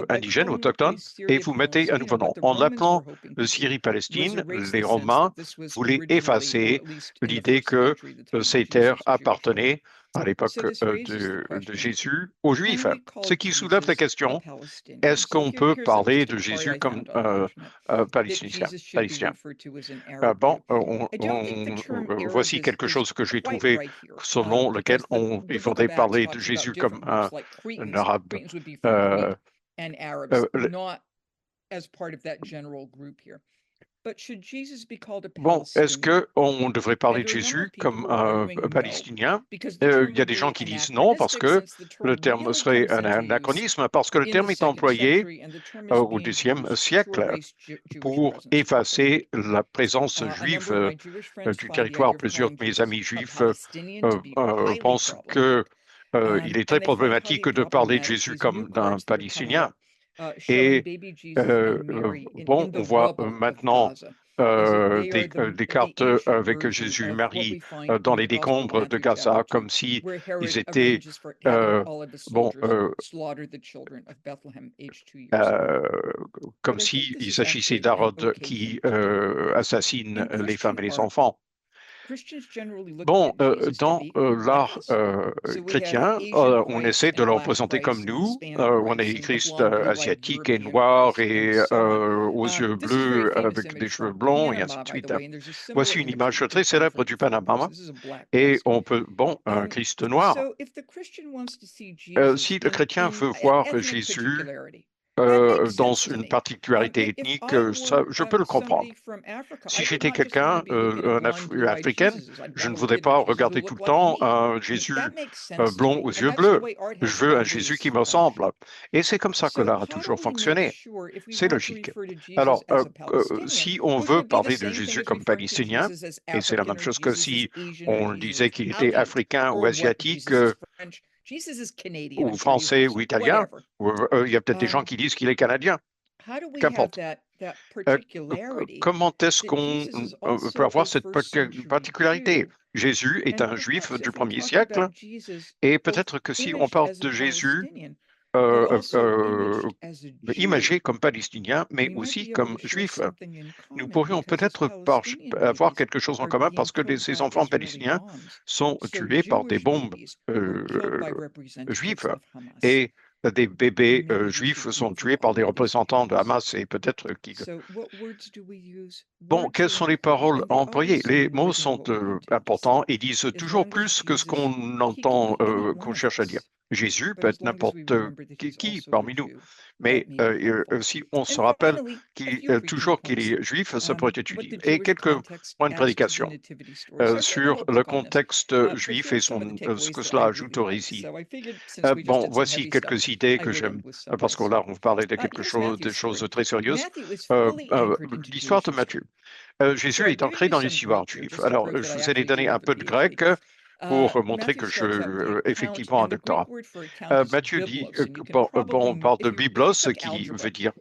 indigène, autochtone, et vous mettez un nouveau nom. En l'appelant Syrie-Palestine, les Romains voulaient effacer l'idée que ces terres appartenaient à l'époque de Jésus aux Juifs. Ce qui soulève la question, est-ce qu'on peut parler de Jésus comme palestinien? Voici quelque chose que j'ai trouvé selon lequel il faudrait parler de Jésus comme un arabe. Bon, est-ce qu'on devrait parler de Jésus comme palestinien? Il y a des gens qui disent non parce que le terme serait un anachronisme, parce que le terme est employé au XIe siècle pour effacer la présence juive du territoire. Plusieurs de mes amis juifs pensent qu'il est très problématique de parler de Jésus comme d'un palestinien. Et on voit maintenant des cartes avec Jésus et Marie dans les décombres de Gaza, comme si ils étaient comme s'il s'agissait d'Hérode qui assassine les femmes et les enfants. Bon, dans l'art chrétien, on essaie de le représenter comme nous. On a des Christ asiatiques et noirs et aux yeux bleus avec des cheveux blonds et ainsi de suite. Voici une image très célèbre du Panama et on peut, un Christ noir. Si le chrétien veut voir Jésus dans une particularité ethnique, je peux le comprendre. Si j'étais quelqu'un, africaine, je ne voudrais pas regarder tout le temps un Jésus blond aux yeux bleus. Je veux un Jésus qui me ressemble. Et c'est comme ça que l'art a toujours fonctionné. C'est logique. Alors, si on veut parler de Jésus comme palestinien, et c'est la même chose que si on disait qu'il était africain ou asiatique, ou français ou italien, il y a peut-être des gens qui disent qu'il est canadien. Qu'importe. Comment est-ce qu'on peut avoir cette particularité? Jésus est un juif du 1er siècle, et peut-être que si on parle de Jésus imagé comme palestinien, mais aussi comme juif, nous pourrions peut-être avoir quelque chose en commun parce que ces enfants palestiniens sont tués par des bombes juifs et des bébés juifs sont tués par des représentants de Hamas et peut-être qui... Bon, quelles sont les paroles employées? Les mots sont importants et disent toujours plus que ce qu'on entend, qu'on cherche à dire. Jésus peut être n'importe qui parmi nous, mais si on se rappelle toujours qu'il est juif, ça pourrait être utilisé. Et quelques points de prédication sur le contexte juif et ce que cela ajoute au récit. Voici quelques idées que j'aime, parce que là, on parlait de quelque chose, des choses très sérieuses. L'histoire de Matthieu. Jésus est ancré dans l'histoire juive. Alors, je vous ai donné un peu de grec pour montrer que je, effectivement, un doctorat. Matthieu dit, on parle de biblos, qui veut dire,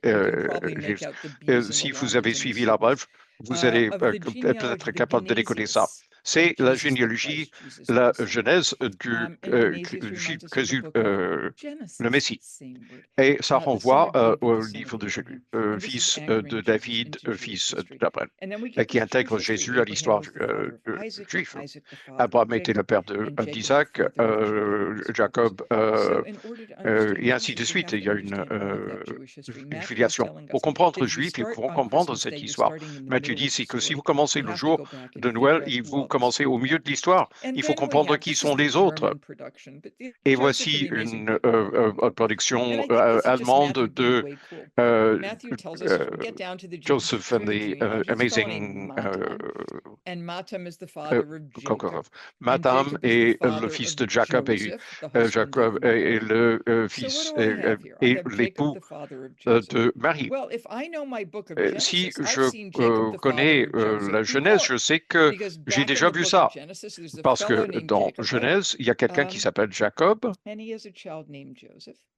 si vous avez suivi la brève, vous allez peut-être être capable de décoder ça. C'est la généalogie, la genèse du le Messie. Et ça renvoie au livre de Jésus, fils de David, fils d'Abraham, qui intègre Jésus à l'histoire juive. Abraham était le père d'Isaac, Jacob, et ainsi de suite. Il y a une filiation. Pour comprendre le juif, il faut comprendre cette histoire. Matthieu dit ici que si vous commencez le jour de Noël, vous commencez au milieu de l'histoire. Il faut comprendre qui sont les autres. Et voici une production allemande de Joseph and the Amazing Matam est le fils de Jacob et Jacob est le fils et l'époux de Marie. Si je connais la Genèse, je sais que j'ai déjà vu ça, parce que dans Genèse, il y a quelqu'un qui s'appelle Jacob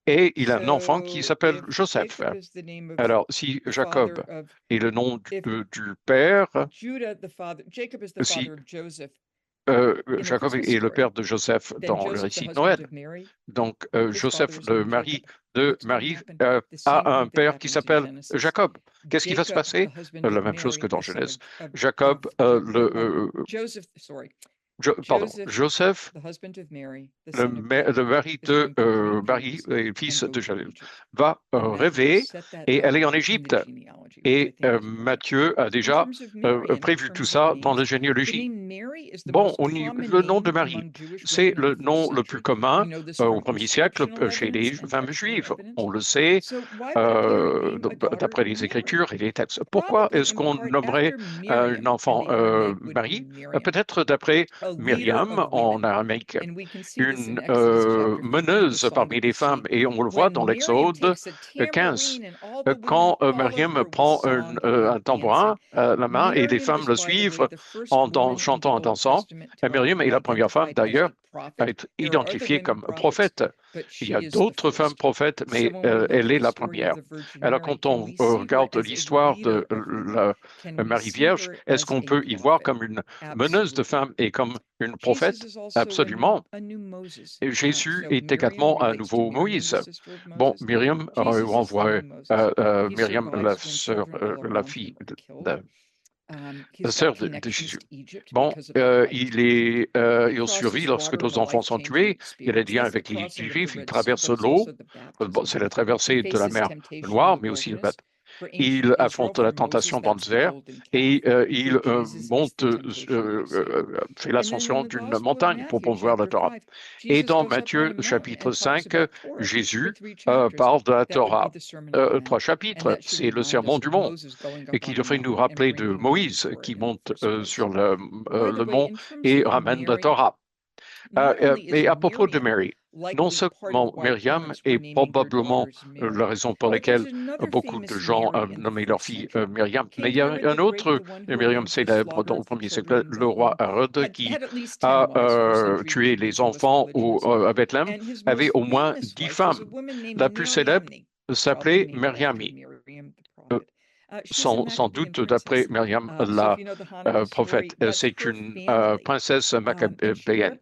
et il a un enfant qui s'appelle Joseph. Alors, si Jacob est le nom du père, si Jacob est le père de Joseph dans le récit de Noël. Donc, Joseph, le mari de Marie, a un père qui s'appelle Jacob. Qu'est-ce qui va se passer? La même chose que dans Genèse. Jacob, Joseph, le mari de Marie, fils de Jacob, va rêver et aller en Égypte. Et Matthieu a déjà prévu tout ça dans la généalogie. Bon, le nom de Marie, c'est le nom le plus commun au 1er siècle chez les femmes juives. On le sait d'après les Écritures et les textes. Pourquoi est-ce qu'on nommerait un enfant Marie? Peut-être d'après Myriam en araméque, une meneuse parmi les femmes, et on le voit dans l'Exode 15, quand Myriam prend un tambourin à la main et les femmes le suivent en chantant, en dansant. Myriam est la première femme d'ailleurs à être identifiée comme prophète. Il y a d'autres femmes prophètes, mais elle est la première. Alors quand on regarde l'histoire de la Marie Vierge, est-ce qu'on peut y voir comme une meneuse de femmes et comme une prophète? Absolument. Et Jésus est également un nouveau Moïse. Bon, Myriam renvoie Myriam, la fille la sœur de Jésus. Bon, il survit lorsque nos enfants sont tués. Il a des liens avec les Juifs. Il traverse l'eau. Bon, c'est la traversée de la mer Noire, mais aussi le bateau. Il affronte la tentation dans le désert et il monte, fait l'ascension d'une montagne pour voir la Torah. Et dans Matthieu chapitre 5, Jésus parle de la Torah. 3 chapitres, c'est le sermon du mont, et qui devrait nous rappeler de Moïse qui monte sur le mont et ramène la Torah. Et à propos de Mary, non seulement Myriam est probablement la raison pour laquelle beaucoup de gens nommaient leur fille Myriam, mais il y a un autre Myriam célèbre au 1er siècle, le roi Hérode, qui a tué les enfants à Bethléem, avait au moins 10 femmes. La plus célèbre s'appelait Myriami. Sans doute d'après Myriam, la prophète. C'est une princesse macabéenne.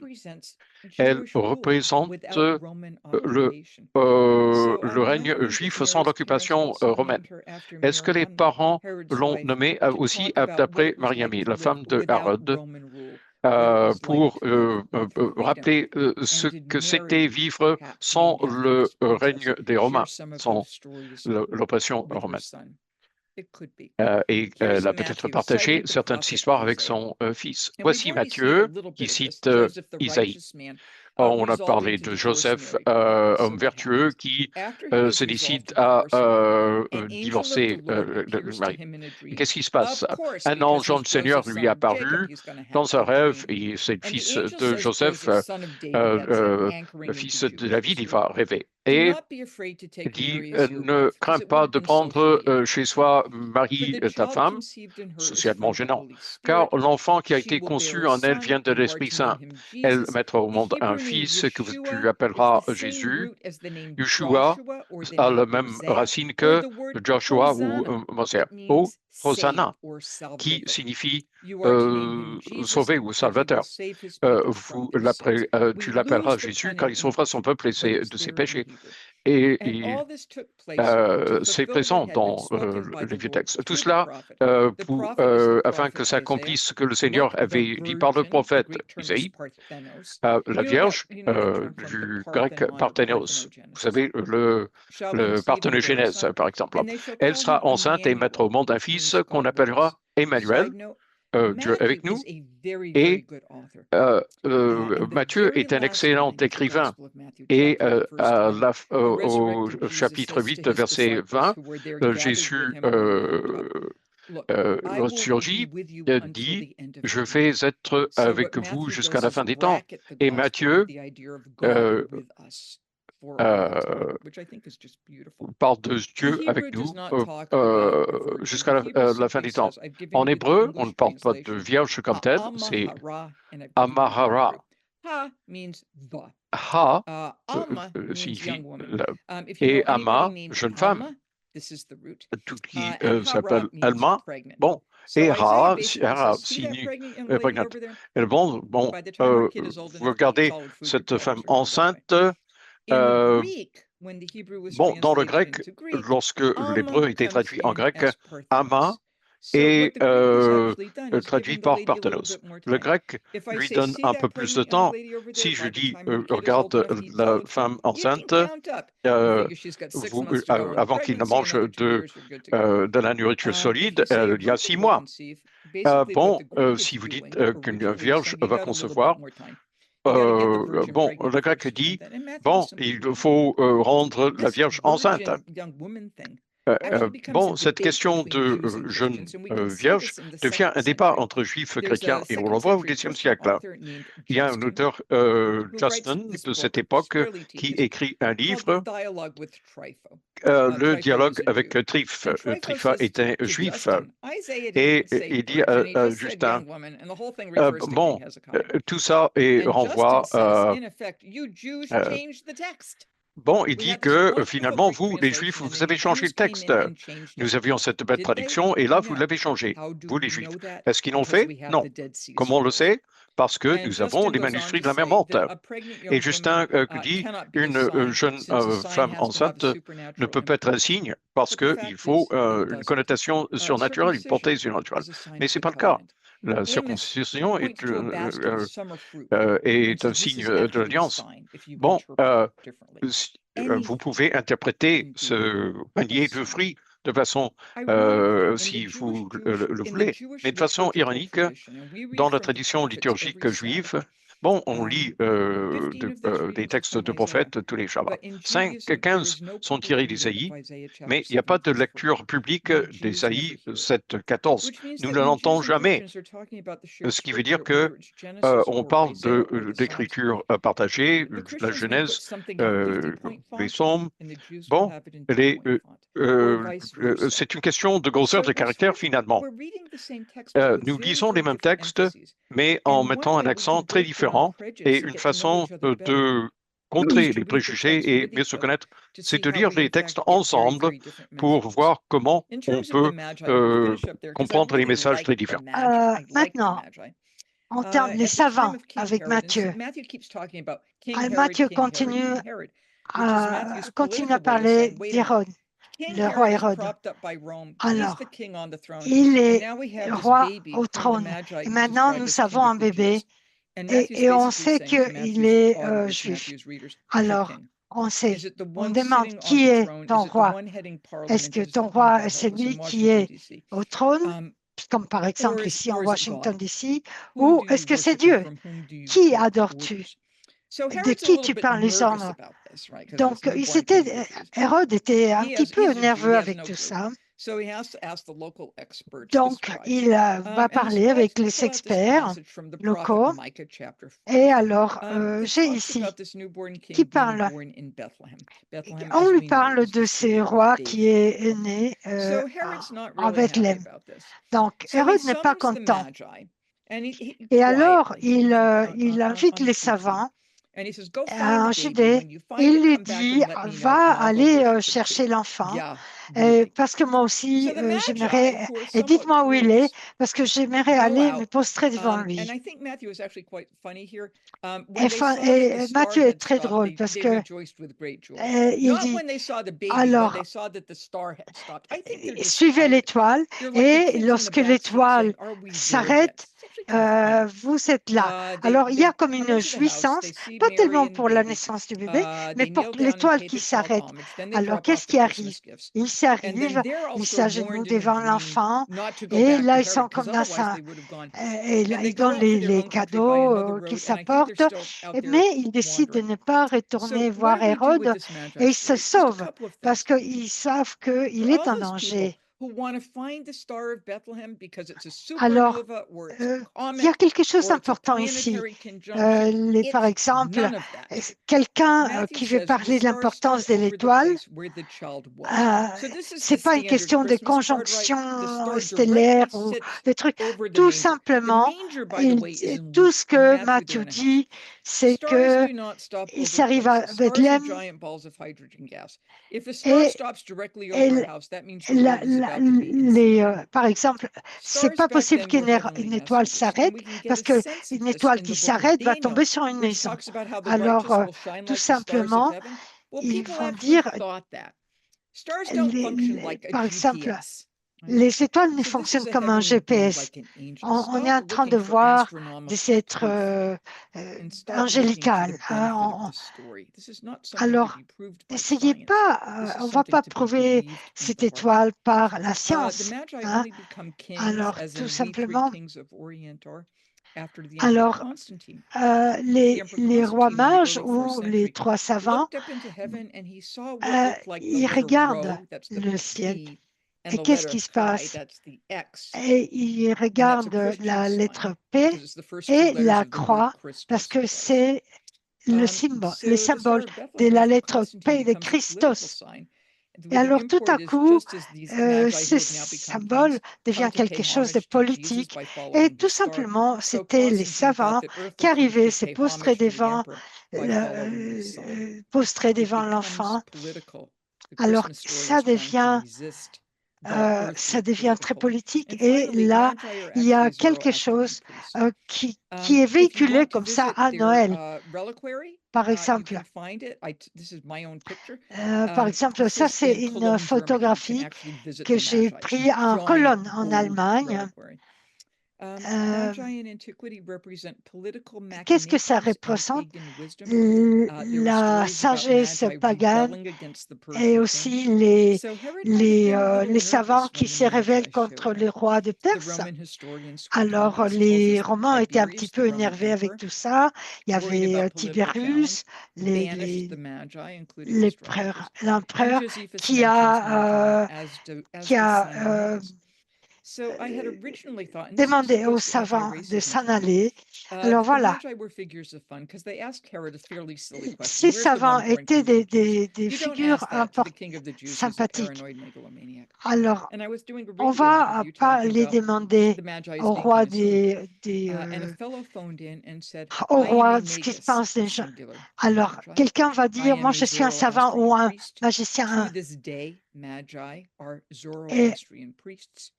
Elle représente le règne juif sans l'occupation romaine. Est-ce que les parents l'ont nommée aussi d'après Myriam, la femme de Hérode, pour rappeler ce que c'était vivre sans le règne des Romains, sans l'oppression romaine? Et elle a peut-être partagé certaines histoires avec son fils. Voici Matthieu qui cite Isaïe. On a parlé de Joseph, homme vertueux, qui se décide à divorcer le mari. Qu'est-ce qui se passe? Un ange du Seigneur lui est apparu dans un rêve, et c'est le fils de Joseph, le fils de David, il va rêver. Et il dit, ne crains pas de prendre chez soi Marie, ta femme, socialement gênant, car l'enfant qui a été conçu en elle vient de l'Esprit Saint. Elle mettra au monde un fils que tu appelleras Jésus. Yeshua a la même racine que Joshua ou Mosè, ou Hosanna, qui signifie sauver ou salvateur. Tu l'appelleras Jésus car il sauvera son peuple de ses péchés. Et c'est présent dans les vieux textes. Tout cela afin que s'accomplisse ce que le Seigneur avait dit par le prophète Isaïe, la Vierge, du grec parthénos. Vous savez, le parthénogenèse, par exemple. Elle sera enceinte et mettra au monde un fils qu'on appellera Emmanuel, Dieu avec nous. Et Matthieu est un excellent écrivain. Et au chapitre 8, verset 20, Jésus ressurgit, dit « Je vais être avec vous jusqu'à la fin des temps ». Et Matthieu parle de Dieu avec nous jusqu'à la fin des temps. En hébreu, on ne parle pas de vierge comme telle, c'est Amahara. Ha signifie et Ama, jeune femme, tout qui s'appelle Alma. Bon, et Ra signifie prégnante. Bon, vous regardez cette femme enceinte. Bon, dans le grec, lorsque l'hébreu était traduit en grec, Ama est traduit par parthénos. Le grec lui donne un peu plus de temps. Si je dis, regarde la femme enceinte, avant qu'il ne mange de la nourriture solide, il y a 6 mois. Si vous dites qu'une vierge va concevoir, le grec dit, il faut rendre la vierge enceinte. Cette question de jeune vierge devient un débat entre juifs, chrétiens, et on le voit au Xe siècle. Il y a un auteur, Justin, de cette époque, qui écrit un livre, le dialogue avec Tryphe. Tryphe était juif, et il dit à Justin, tout ça renvoie il dit que finalement, vous, les Juifs, vous avez changé le texte. Nous avions cette belle traduction et là, vous l'avez changé, vous, les Juifs. Est-ce qu'ils l'ont fait? Non. Comment on le sait? Parce que nous avons les manuscrits de la mer Morte. Et Justin dit, une jeune femme enceinte ne peut pas être un signe parce qu'il faut une connotation surnaturelle, une portée surnaturelle. Mais ce n'est pas le cas. La circoncision est un signe de l'alliance. Vous pouvez interpréter ce panier de fruits de façon, si vous le voulez, mais de façon ironique, dans la tradition liturgique juive. On lit des textes de prophètes tous les Shabbats. 15 sont tirés d'Ésaïe, mais il n'y a pas de lecture publique d'Ésaïe 7, 14. Nous ne l'entendons jamais. Ce qui veut dire que on parle d'écriture partagée, la Genèse, les psaumes. C'est une question de grosseur de caractère finalement. Nous lisons les mêmes textes, mais en mettant un accent très différent et une façon de contrer les préjugés et mieux se connaître, c'est de lire les textes ensemble pour voir comment on peut comprendre les messages très différents. Maintenant, en termes des savants avec Matthieu, Matthieu continue à parler d'Hérode, le roi Hérode. Alors, il est roi au trône. Et maintenant, nous savons un bébé et on sait qu'il est juif. Alors, on demande qui est ton roi. Est-ce que ton roi, c'est lui qui est au trône, comme par exemple ici en Washington, D.C., ou est-ce que c'est Dieu? Qui adores-tu? de qui tu parles les ordres? Donc, Hérode était un petit peu nerveux avec tout ça. Donc, il va parler avec les experts locaux. Et alors, j'ai ici qui parle. On lui parle de ce roi qui est né en Bethléem. Donc, Hérode n'est pas content. Et alors, il invite les savants en Judée. Il lui dit, va aller chercher l'enfant, parce que moi aussi, j'aimerais, et dites-moi où il est, parce que j'aimerais aller me postrer devant lui. Et Matthieu est très drôle, parce que il dit, alors, suivez l'étoile, et lorsque l'étoile s'arrête, vous êtes là. Alors, il y a comme une jouissance, pas tellement pour la naissance du bébé, mais pour l'étoile qui s'arrête. Alors, qu'est-ce qui arrive? Ils s'arrivent, ils s'agenouillent devant l'enfant, et là, ils sont comme dans ça. Et là, ils donnent les cadeaux qu'ils s'apportent, mais ils décident de ne pas retourner voir Hérode, et ils se sauvent, parce qu'ils savent qu'il est en danger. Alors, il y a quelque chose d'important ici. Par exemple, quelqu'un qui veut parler de l'importance de l'étoile, ce n'est pas une question de conjonction stellaire ou de trucs. Tout simplement, tout ce que Matthieu dit, c'est qu'il s'arrive à Bethléem par exemple, ce n'est pas possible qu'une étoile s'arrête parce qu'une étoile qui s'arrête va tomber sur une maison. Alors, tout simplement, ils vont dire, par exemple, les étoiles ne fonctionnent comme un GPS. On est en train de voir des êtres angélicales. Alors, n'essayez pas, on ne va pas prouver cette étoile par la science. Alors, tout simplement, alors, les rois mages ou les trois savants, ils regardent le ciel. Et qu'est-ce qui se passe? Et ils regardent la lettre P et la croix parce que c'est le symbole de la lettre P de Christos. Et alors, tout à coup, ce symbole devient quelque chose de politique. Et tout simplement, c'était les savants qui arrivaient, se postraient devant l'enfant. Alors, ça devient très politique. Et là, il y a quelque chose qui est véhiculé comme ça à Noël. Par exemple, ça, c'est une photographie que j'ai prise en Cologne, en Allemagne. Qu'est-ce que ça représente? La sagesse pagane et aussi les savants qui se rebellent contre les rois de Perse. Alors, les Romains étaient un petit peu énervés avec tout ça. Il y avait Tiberius, l'empereur qui a demandé aux savants de s'en aller. Alors voilà, ces savants étaient des figures sympathiques. Alors, on ne va pas les demander au roi ce qui se passe des gens. Alors, quelqu'un va dire, moi je suis un savant ou un magicien. Et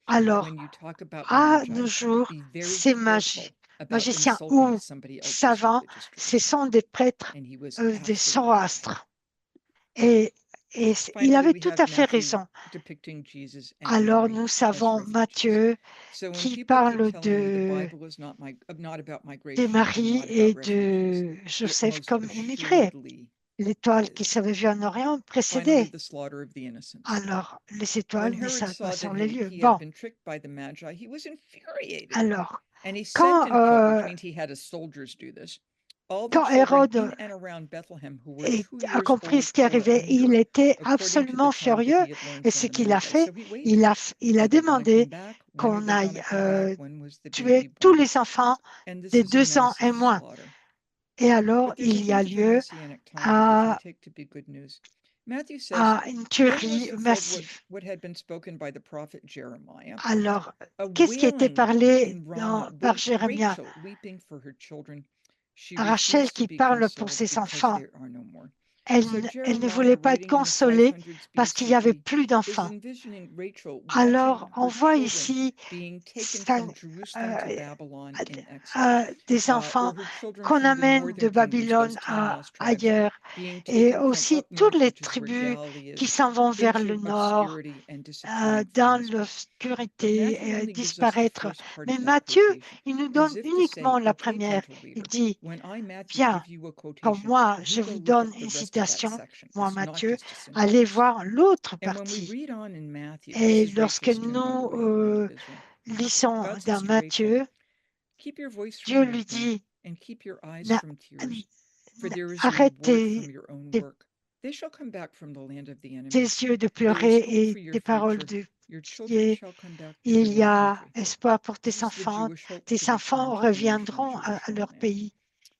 alors, à nos jours, ces magiciens ou savants, ce sont des prêtres des Zoroastre. Et il avait tout à fait raison. Alors, nous savons Matthieu qui parle de Marie et de Joseph comme immigrés. L'étoile qui s'avait vue en Orient précédait. Alors, les étoiles ne savent pas sur les lieux. Bon. Alors, quand Quand Hérode a compris ce qui arrivait, il était absolument furieux. Et ce qu'il a fait, il a demandé qu'on aille tuer tous les enfants des 2 ans et moins. Et alors, il y a lieu à une tuerie massive. Alors, qu'est-ce qui était parlé par Jérémie? Rachel qui parle pour ses enfants. Elle ne voulait pas être consolée parce qu'il n'y avait plus d'enfants. Alors, on voit ici des enfants qu'on amène de Babylone ailleurs, et aussi toutes les tribus qui s'en vont vers le nord, dans l'obscurité, et disparaître. Mais Matthieu, il nous donne uniquement la première. Il dit, bien, comme moi, je vous donne une citation, moi, Matthieu, allez voir l'autre partie. Et lorsque nous lisons dans Matthieu, Dieu lui dit, arrête tes yeux de pleurer et tes paroles de pitié. Il y a espoir pour tes enfants reviendront à leur pays.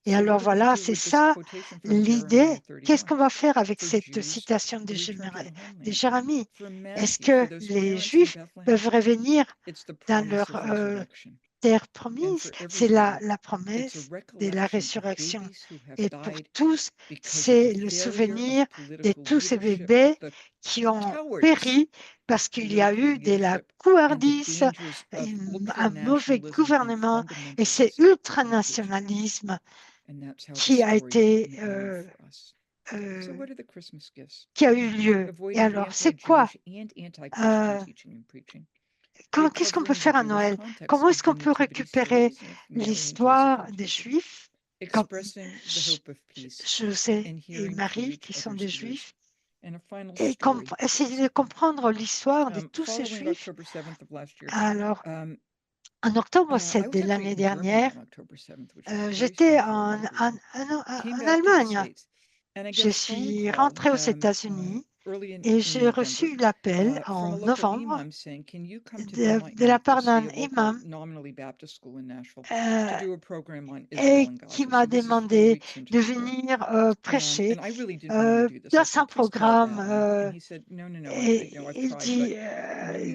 Et alors voilà, c'est ça l'idée. Qu'est-ce qu'on va faire avec cette citation de Jérémie? Est-ce que les Juifs peuvent revenir dans leur terre promise? C'est la promesse de la résurrection. Et pour tous, c'est le souvenir de tous ces bébés qui ont péri parce qu'il y a eu de la couardise, un mauvais gouvernement, et c'est ultranationalisme qui a été qui a eu lieu. Et alors, c'est quoi? Qu'est-ce qu'on peut faire à Noël? Comment est-ce qu'on peut récupérer l'histoire des Juifs, comme José et Marie, qui sont des Juifs, et essayer de comprendre l'histoire de tous ces Juifs? Alors, en octobre 7 de l'année dernière, j'étais en Allemagne. Je suis rentrée aux États-Unis et j'ai reçu l'appel en novembre de la part d'un imam et qui m'a demandé de venir prêcher dans un programme. Et il dit,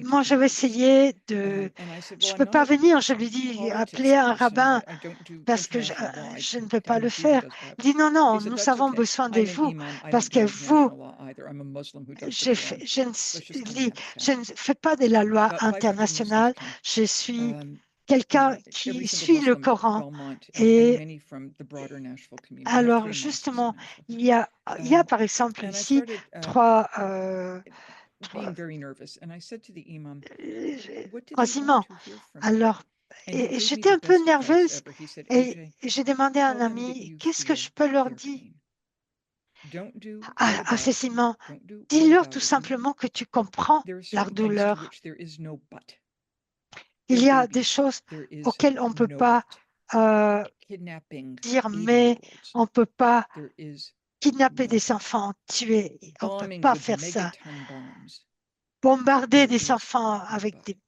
moi je vais essayer de... Je ne peux pas venir. Je lui dis, appelez un rabbin parce que je ne peux pas le faire. Il dit, non, non, nous avons besoin de vous parce que vous, je ne fais pas de la loi internationale, je suis quelqu'un qui suit le Coran. Et alors, justement, il y a par exemple ici trois imams. Alors, et j'étais un peu nerveuse et j'ai demandé à un ami, qu'est-ce que je peux leur dire à ces imams? Dis-leur tout simplement que tu comprends leur douleur. Il y a des choses auxquelles on ne peut pas dire, mais on ne peut pas kidnapper des enfants, tuer, on ne peut pas faire ça. Bombarder des enfants avec des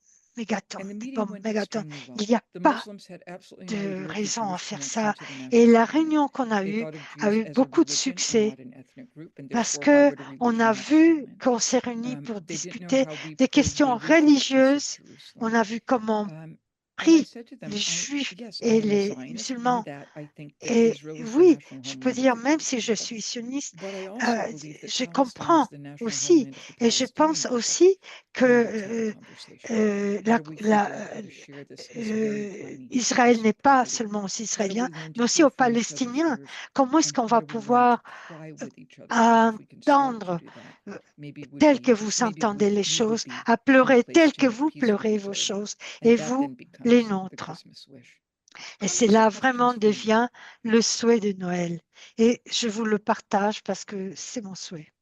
bombes mégatons, il n'y a pas de raison à faire ça. Et la réunion qu'on a eu beaucoup de succès parce qu'on a vu qu'on s'est réunis pour discuter des questions religieuses. On a vu comment pris les Juifs et les musulmans. Et oui, je peux dire, même si je suis sioniste, je comprends aussi. Et je pense aussi que Israël n'est pas seulement aux Israéliens, mais aussi aux Palestiniens. Comment est-ce qu'on va pouvoir entendre tel que vous entendez les choses, à pleurer tel que vous pleurez vos choses, et vous, les nôtres. Et cela vraiment devient le souhait de Noël. Et je vous le partage parce que c'est mon souhait.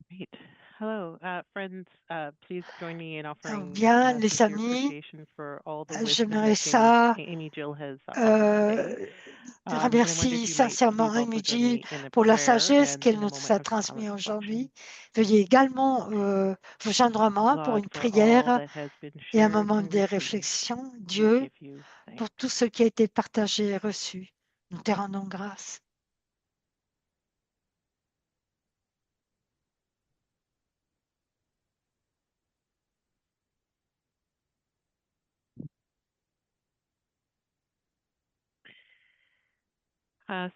Great. Hello, friends. Please join me in offering Bien, les sincere amis, appreciation for all the wisdom j'aimerais that ça Amy Jill has offered today. And I wonder if remercier you might sincèrement please also Amy join Jill me in a pour la prayer sagesse and qu'elle in a nous moment a of silent transmise reflection. aujourd'hui. Veuillez également vous joindre à moi pour God, une for all prière that has been et un shared moment and de received, réflexion. we Dieu, give you thanks. pour tout ce qui a été partagé et reçu, nous te rendons grâce.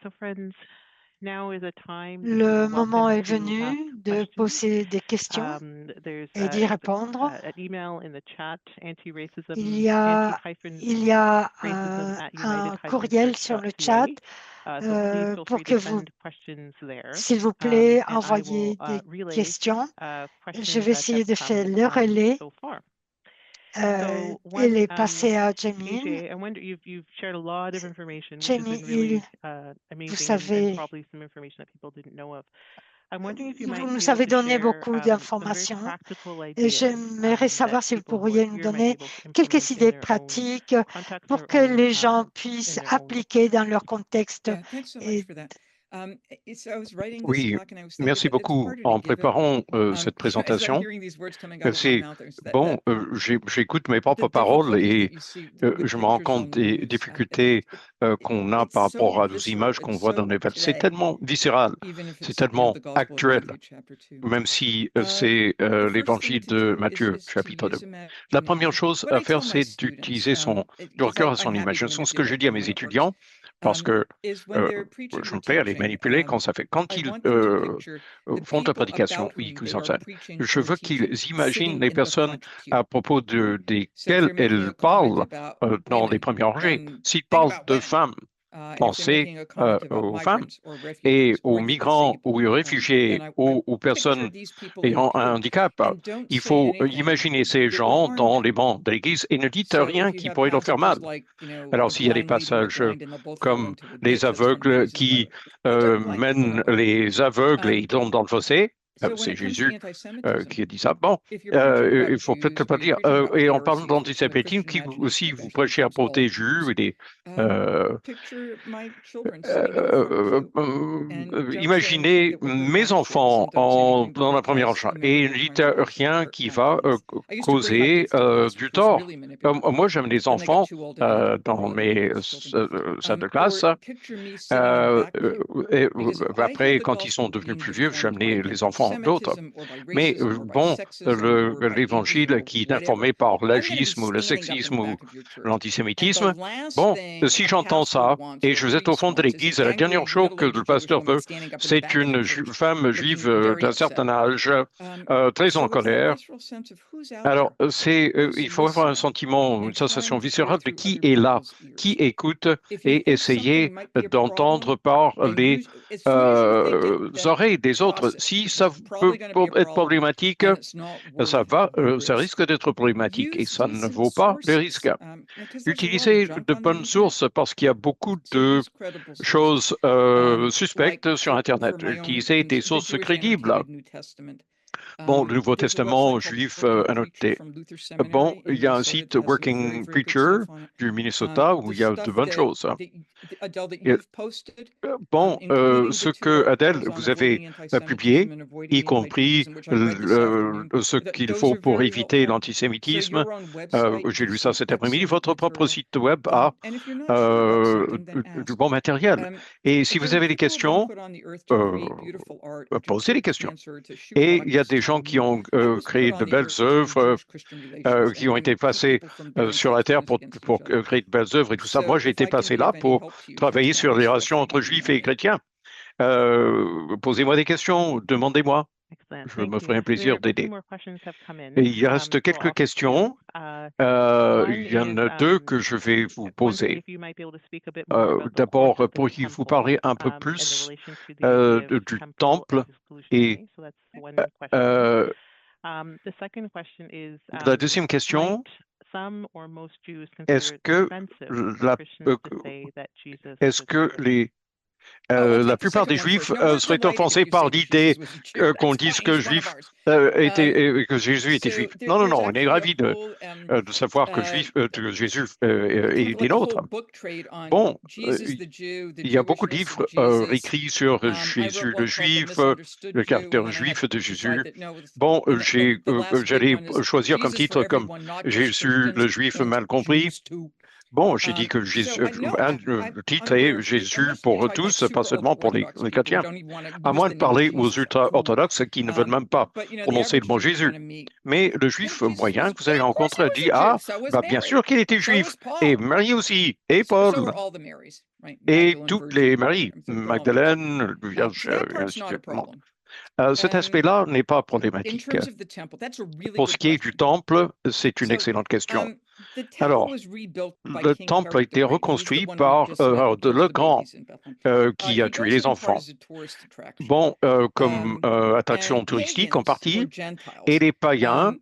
So friends, now is a time Le to moment welcome est to venu ask de questions. poser des questions There's et d'y répondre. an email in the chat, anti-racism, Il y a un courriel sur le chat pour que vous, s'il vous plaît, envoyez des questions. Je vais essayer de faire le relais. Elle est passée à Jamie. Jamie, vous savez, vous nous avez donné beaucoup d'informations et j'aimerais savoir si vous pourriez nous donner quelques idées pratiques pour que les gens puissent appliquer dans leur contexte. Oui, merci beaucoup. En préparant cette présentation, j'écoute mes propres paroles et je me rends compte des difficultés qu'on a par rapport à nos images qu'on voit dans les nouvelles. C'est tellement viscéral, c'est tellement actuel, même si c'est l'évangile de Matthieu, chapitre 2. La première chose à faire, c'est d'utiliser de recœur à son imagination. Ce que je dis à mes étudiants, parce que je ne peux pas les manipuler quand ils font de la prédication, ils enseignent. Je veux qu'ils imaginent les personnes à propos desquelles elles parlent dans les premières rangées. S'ils parlent de femmes, pensez aux femmes et aux migrants ou aux réfugiés ou aux personnes ayant un handicap. Il faut imaginer ces gens dans les bancs de l'Église et ne dites rien qui pourrait leur faire mal. Alors, s'il y a des passages comme les aveugles qui mènent les aveugles et ils tombent dans le fossé, c'est Jésus qui a dit ça. Bon, il faut peut-être pas dire. Et en parlant d'antisémitisme, qui aussi vous prêchez à protéger des imaginez mes enfants dans la première rangée et ne dites rien qui va causer du tort. Moi, j'aime les enfants dans mes salles de classe. Après, quand ils sont devenus plus vieux, j'ai amené les enfants d'autres. Mais l'évangile qui est informé par l'agisme ou le sexisme ou l'antisémitisme, si j'entends ça, et je vous êtes au fond de l'église, la dernière chose que le pasteur veut, c'est une femme juive d'un certain âge, très en colère. Alors, il faut avoir un sentiment, une sensation viscérale de qui est là, qui écoute et essayer d'entendre par les oreilles des autres. Si ça peut être problématique, ça risque d'être problématique et ça ne vaut pas le risque. Utilisez de bonnes sources parce qu'il y a beaucoup de choses suspectes sur Internet. Utilisez des sources crédibles. Bon, le Nouveau Testament juif annoté. Bon, il y a un site Working Preacher du Minnesota où il y a de bonnes choses. Ce que Adèle, vous avez publié, y compris ce qu'il faut pour éviter l'antisémitisme, j'ai lu ça cet après-midi, votre propre site web a du bon matériel. Et si vous avez des questions, posez les questions. Et il y a des gens qui ont créé de belles œuvres, qui ont été passés sur la terre pour créer de belles œuvres et tout ça. Moi, j'ai été passé là pour travailler sur les relations entre juifs et chrétiens. Posez-moi des questions, demandez-moi. Je me ferai un plaisir d'aider. Il reste quelques questions. Il y en a deux que je vais vous poser. D'abord, pourriez-vous parler un peu plus du temple et la deuxième question, est-ce que les La plupart des Juifs seraient offensés par l'idée qu'on dise que que Jésus était Juif. Non, non, non, on est ravis de savoir que Jésus est des nôtres. Bon, il y a beaucoup de livres écrits sur Jésus le Juif, le caractère juif de Jésus. Bon, j'allais choisir comme titre comme Jésus le Juif mal compris. Bon, j'ai dit que le titre est Jésus pour tous, pas seulement pour les chrétiens. À moins de parler aux ultra-orthodoxes qui ne veulent même pas prononcer le mot Jésus. Mais le juif moyen que vous allez rencontrer dit, ah, bah, bien sûr qu'il était juif, et Marie aussi, et Paul, et toutes les Maries, Magdalène, Vierge, et ainsi de suite. Cet aspect-là n'est pas problématique. Pour ce qui est du temple, c'est une excellente question. Alors, le temple a été reconstruit par le grand qui a tué les enfants. Bon, comme attraction touristique en partie, et les païens,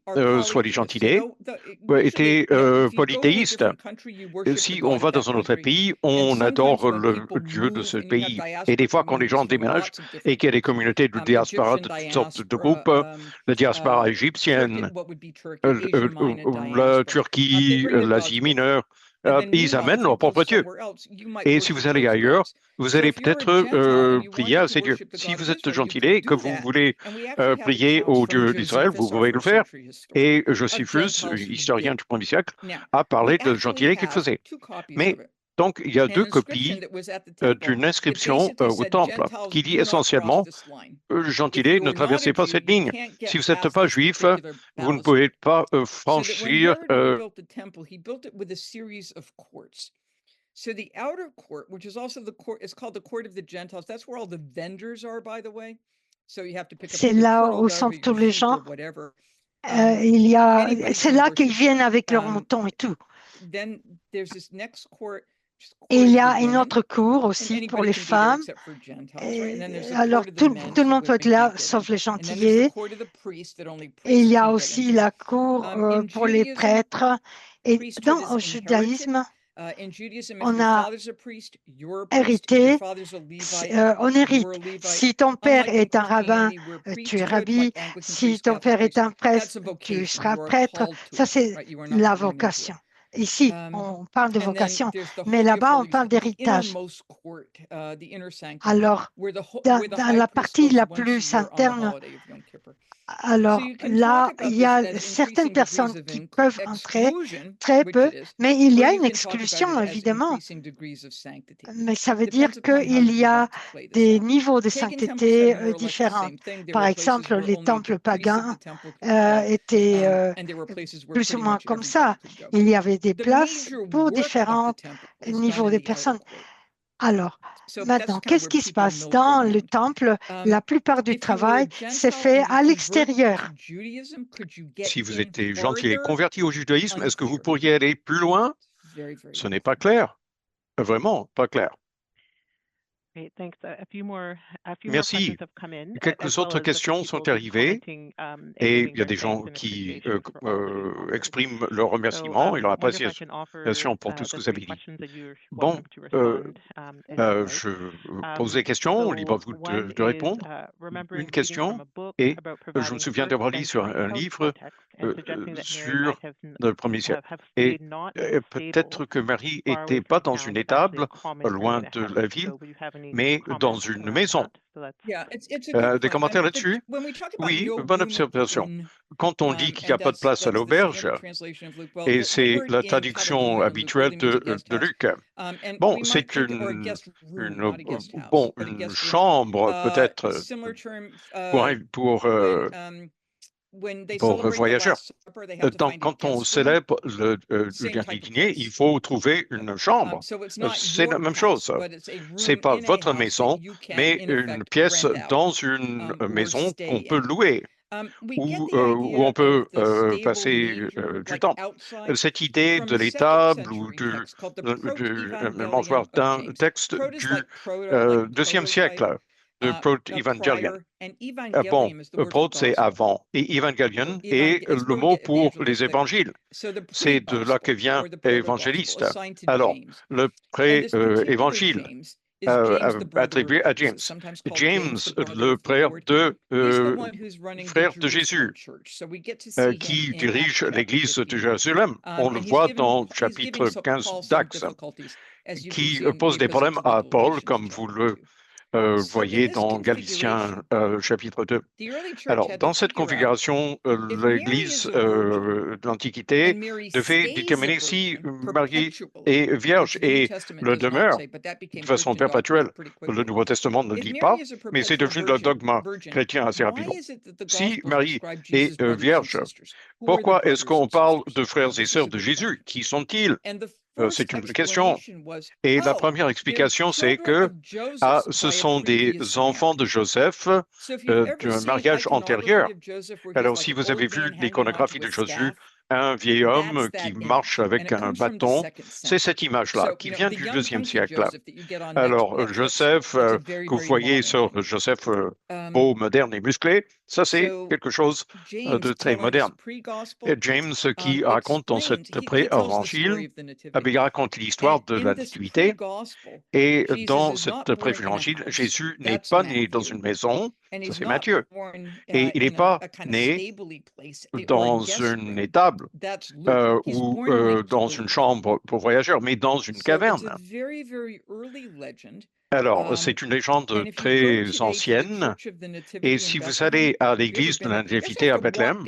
soit les gentilés, étaient polythéistes. Si on va dans un autre pays, on adore le Dieu de ce pays. Et des fois, quand les gens déménagent et qu'il y a des communautés de diaspora, de toutes sortes de groupes, la diaspora égyptienne, la Turquie, l'Asie mineure, ils amènent leur propre Dieu. Et si vous allez ailleurs, vous allez peut-être prier à ces dieux. Si vous êtes gentilé et que vous voulez prier au Dieu d'Israël, vous pouvez le faire. Et Joséphus, historien du 1er siècle, a parlé de gentilé qu'il faisait. Mais donc, il y a 2 copies d'une inscription au temple qui dit essentiellement gentilé, ne traversez pas cette ligne. Si vous n'êtes pas juif, vous ne pouvez pas franchir. So the outer court, which is also the court, is called the court of the Gentiles. That's where all the vendors are, by the way. So you have to pick up. C'est là où sont tous les gens. C'est là qu'ils viennent avec leurs moutons et tout. Then there's this next court. Et il y a une autre cour aussi pour les femmes. Alors, tout le monde peut être là, sauf les gentilés. Et il y a aussi la cour pour les prêtres. Et dans le judaïsme, on a hérité, on hérite. Si ton père est un rabbin, tu es rabbi. Si ton père est un prêtre, tu seras prêtre. Ça, c'est la vocation. Ici, on parle de vocation, mais là-bas, on parle d'héritage. Alors, dans la partie la plus interne, alors là, il y a certaines personnes qui peuvent entrer, très peu, mais il y a une exclusion, évidemment. Mais ça veut dire qu'il y a des niveaux de sainteté différents. Par exemple, les temples païens étaient plus ou moins comme ça. Il y avait des places pour différents niveaux de personnes. Alors, maintenant, qu'est-ce qui se passe dans le temple? La plupart du travail s'est fait à l'extérieur. Si vous étiez gentil et converti au judaïsme, est-ce que vous pourriez aller plus loin? Ce n'est pas clair. Vraiment, pas clair. Merci. Quelques autres questions sont arrivées et il y a des gens qui expriment leur remerciement et leur appréciation pour tout ce que vous avez dit. Bon, je pose des quesons, libre à vous de répondre. Une question, et je me souviens d'avoir lu sur un livre sur le 1er siècle. Et peut-être que Marie n'était pas dans une étable loin de la ville, mais dans une maison. Des commentaires là-dessus? Oui, bonne observation. Quand on dit qu'il n'y a pas de place à l'auberge, et c'est la traduction habituelle de Luc, bon, c'est une chambre peut-être pour voyageurs. Quand on célèbre le dernier dîner, il faut trouver une chambre. C'est la même chose. Ce n'est pas votre maison, mais une pièce dans une maison qu'on peut louer. Où on peut passer du temps. Cette idée de l'étable ou du mangeoire d'un texte du IIe siècle, de Proto-Évangélion. Bon, Proto, c'est avant, et Évangélion est le mot pour les évangiles. C'est de là que vient évangéliste. Alors, le pré-évangile. attribué à James. James, le frère de Jésus, qui dirige l'Église de Jérusalem. On le voit dans le chapitre 15 d'Actes, qui pose des problèmes à Paul, comme vous le voyez dans Galatiens chapitre 2. Alors, dans cette configuration, l'Église de l'Antiquité devait déterminer si Marie est vierge et le demeure de façon perpétuelle. Le Nouveau Testament ne le dit pas, mais c'est devenu le dogme chrétien assez rapidement. Si Marie est vierge, pourquoi est-ce qu'on parle de frères et sœurs de Jésus? Qui sont-ils? C'est une question. Et la première explication, c'est que ce sont des enfants de Joseph d'un mariage antérieur. Alors, si vous avez vu l'iconographie de Jésus, un vieil homme qui marche avec un bâton, c'est cette image-là qui vient du IIe siècle. Alors, Joseph, que vous voyez sur Joseph beau, moderne et musclé, ça c'est quelque chose de très moderne. Et James, qui raconte dans cet pré-évangile, il raconte l'histoire de la nativité. Et dans cet pré-évangile, Jésus n'est pas né dans une maison, ça c'est Matthieu. Et il n'est pas né dans une étable ou dans une chambre pour voyageurs, mais dans une caverne. Alors, c'est une légende très ancienne, et si vous allez à l'église de la Nativité à Bethléem,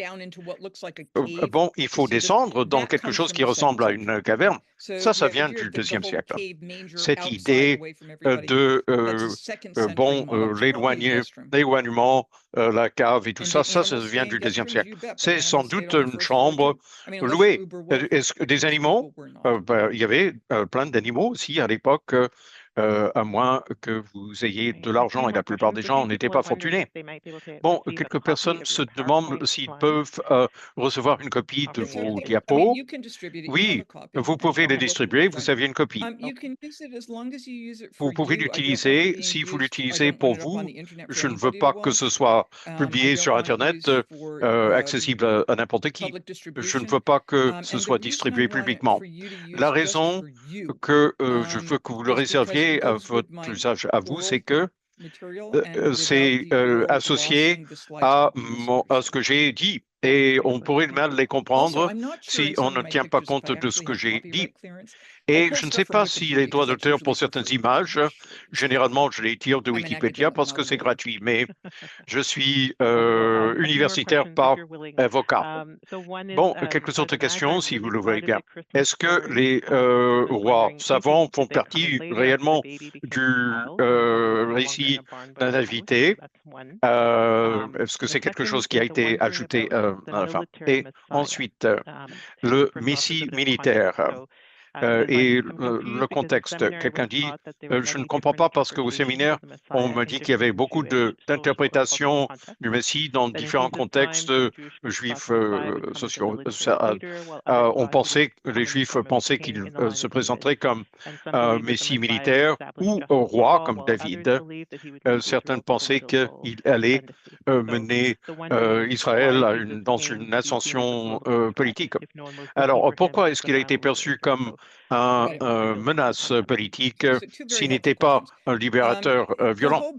bon, il faut descendre dans quelque chose qui ressemble à une caverne. Ça vient du IIe siècle. Cette idée de l'éloignement, la cave et tout ça, ça vient du IIe siècle. C'est sans doute une chambre louée. Est-ce que des animaux? Il y avait plein d'animaux aussi à l'époque. À moins que vous ayez de l'argent, et la plupart des gens n'étaient pas fortunés. Bon, quelques personnes se demandent s'ils peuvent recevoir une copie de vos diapos. Oui, vous pouvez les distribuer, vous avez une copie. Vous pouvez l'utiliser si vous l'utilisez pour vous. Je ne veux pas que ce soit publié sur Internet, accessible à n'importe qui. Je ne veux pas que ce soit distribué publiquement. La raison que je veux que vous le réserviez à votre usage à vous, c'est que c'est associé à ce que j'ai dit. Et on pourrait mal les comprendre si on ne tient pas compte de ce que j'ai dit. Et je ne sais pas si les droits d'auteur pour certaines images, généralement je les tire de Wikipédia parce que c'est gratuit, mais je suis universitaire par avocat. Bon, quelques autres questions si vous le voulez bien. Est-ce que les rois savants font partie réellement du récit de la nativité? Est-ce que c'est quelque chose qui a été ajouté à la fin? Et ensuite, le Messie militaire. Et le contexte. Quelqu'un dit, je ne comprends pas parce qu'au séminaire, on me dit qu'il y avait beaucoup d'interprétations du Messie dans différents contextes juifs sociaux. On pensait, les Juifs pensaient qu'il se présenterait comme un Messie militaire ou un roi comme David. Certains pensaient qu'il allait mener Israël dans une ascension politique. Alors, pourquoi est-ce qu'il a été perçu comme une menace politique s'il n'était pas un libérateur violent?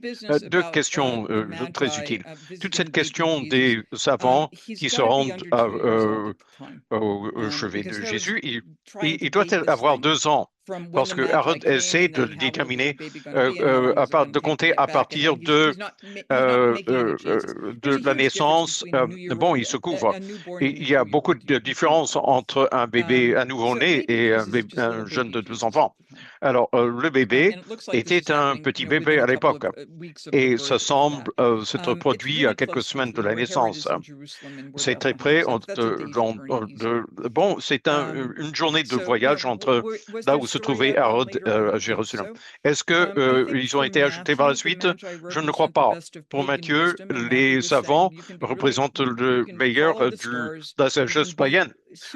Deux questions très utiles. Toute cette question des savants qui se rendent au chevet de Jésus, il doit avoir 2 ans. Parce que Hérode essaie de le déterminer, de compter à partir de la naissance. Bon, il se couvre. Et il y a beaucoup de différences entre un bébé, un nouveau-né et un jeune de 2 enfants. Alors, le bébé était un petit bébé à l'époque et ça semble s'être produit à quelques semaines de la naissance. C'est très près. Bon, c'est une journée de voyage entre là où se trouvait Hérode à Jérusalem. Est-ce qu'ils ont été ajoutés par la suite? Je ne crois pas. Pour Matthieu, les savants représentent le meilleur de la sagesse païenne.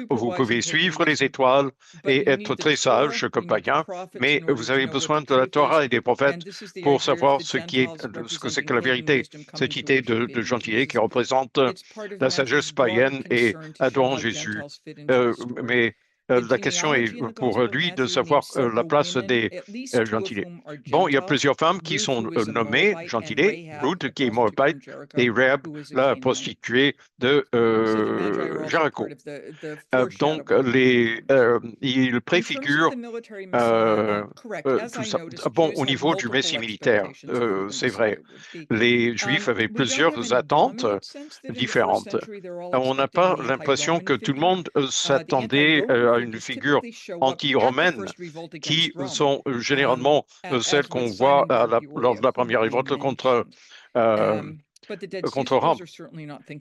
Vous pouvez suivre les étoiles et être très sage comme païen, mais vous avez besoin de la Torah et des prophètes pour savoir ce que c'est que la vérité. Cette idée de gentilité qui représente la sagesse païenne et adorant Jésus. Mais La question est pour lui de savoir la place des gentilés. Bon, il y a plusieurs femmes qui sont nommées gentilés, Ruth qui est Moabite et Rahab, la prostituée de Jéricho. Donc, il préfigure tout ça. Bon, au niveau du Messie militaire, c'est vrai, les Juifs avaient plusieurs attentes différentes. On n'a pas l'impression que tout le monde s'attendait à une figure anti-romaine qui sont généralement celles qu'on voit lors de la première révolte contre Rome.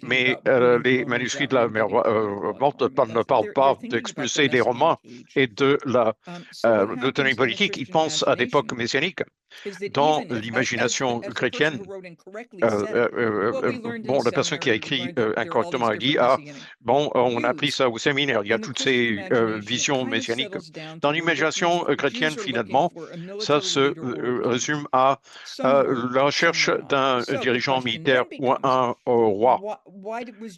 Mais les manuscrits de la morte ne parlent pas d'expulser les Romains et de l'autonomie politique. Ils pensent à l'époque messianique. Dans l'imagination chrétienne, bon, la personne qui a écrit incorrectement a dit, bon, on a appris ça au séminaire, il y a toutes ces visions messianiques. Dans l'imagination chrétienne, finalement, ça se résume à la recherche d'un dirigeant militaire ou un roi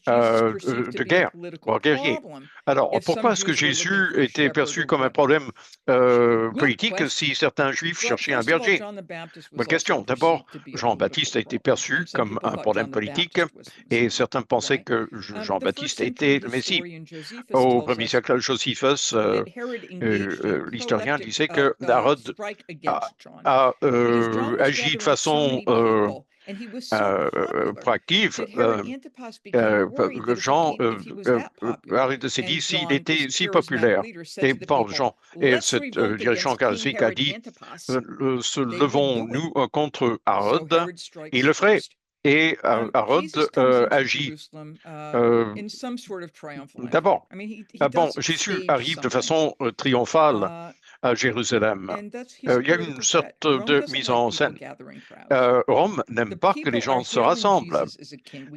de guerre, ou un guerrier. Alors, pourquoi est-ce que Jésus était perçu comme un problème politique si certains Juifs cherchaient un berger? Bonne question. D'abord, Jean-Baptiste a été perçu comme un problème politique et certains pensaient que Jean-Baptiste était le Messie. Au 1er siècle, Josephus, l'historien, disait que Hérode a agi de façon proactive. Jean s'est dit s'il était si populaire, et Paul Jean, et ce dirigeant charismatique a dit se levons-nous contre Hérode, il le ferait. Et Hérode agit d'abord. Bon, Jésus arrive de façon triomphale à Jérusalem. Il y a une sorte de mise en scène. Rome n'aime pas que les gens se rassemblent.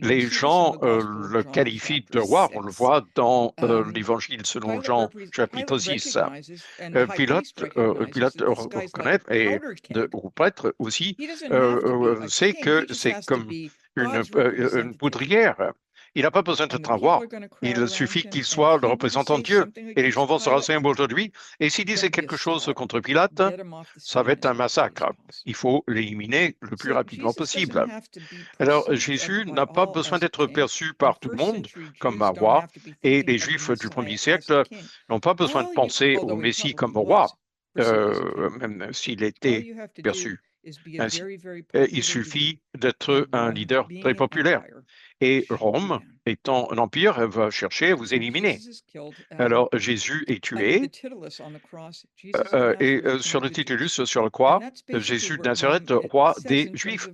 Les gens le qualifient de roi, on le voit dans l'Évangile selon Jean chapitre 6. Pilate reconnaît, et le prêtre aussi, sait que c'est comme une poudrière. Il n'a pas besoin d'être un roi. Il suffit qu'il soit le représentant de Dieu. Et les gens vont se rassembler aujourd'hui. Et s'il disait quelque chose contre Pilate, ça va être un massacre. Il faut l'éliminer le plus rapidement possible. Alors, Jésus n'a pas besoin d'être perçu par tout le monde comme un roi. Et les Juifs du 1er siècle n'ont pas besoin de penser au Messie comme roi, même s'il était perçu ainsi. Il suffit d'être un leader très populaire. Et Rome, étant un empire, va chercher à vous éliminer. Alors, Jésus est tué, et sur le titulus, sur la croix, Jésus de Nazareth, roi des Juifs.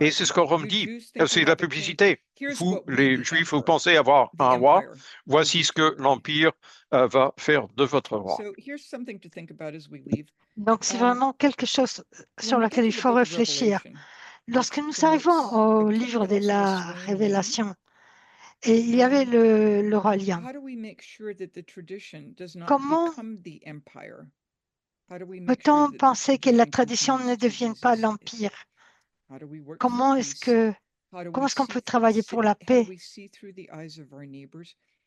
Et c'est ce que Rome dit, c'est la publicité. Vous, les Juifs, vous pensez avoir un roi, voici ce que l'empire va faire de votre roi. Donc, c'est vraiment quelque chose sur lequel il faut réfléchir. Lorsque nous arrivons au livre de la Révélation, et il y avait le roi lion, comment peut-on penser que la tradition ne devienne pas l'empire? Comment est-ce qu'on peut travailler pour la paix?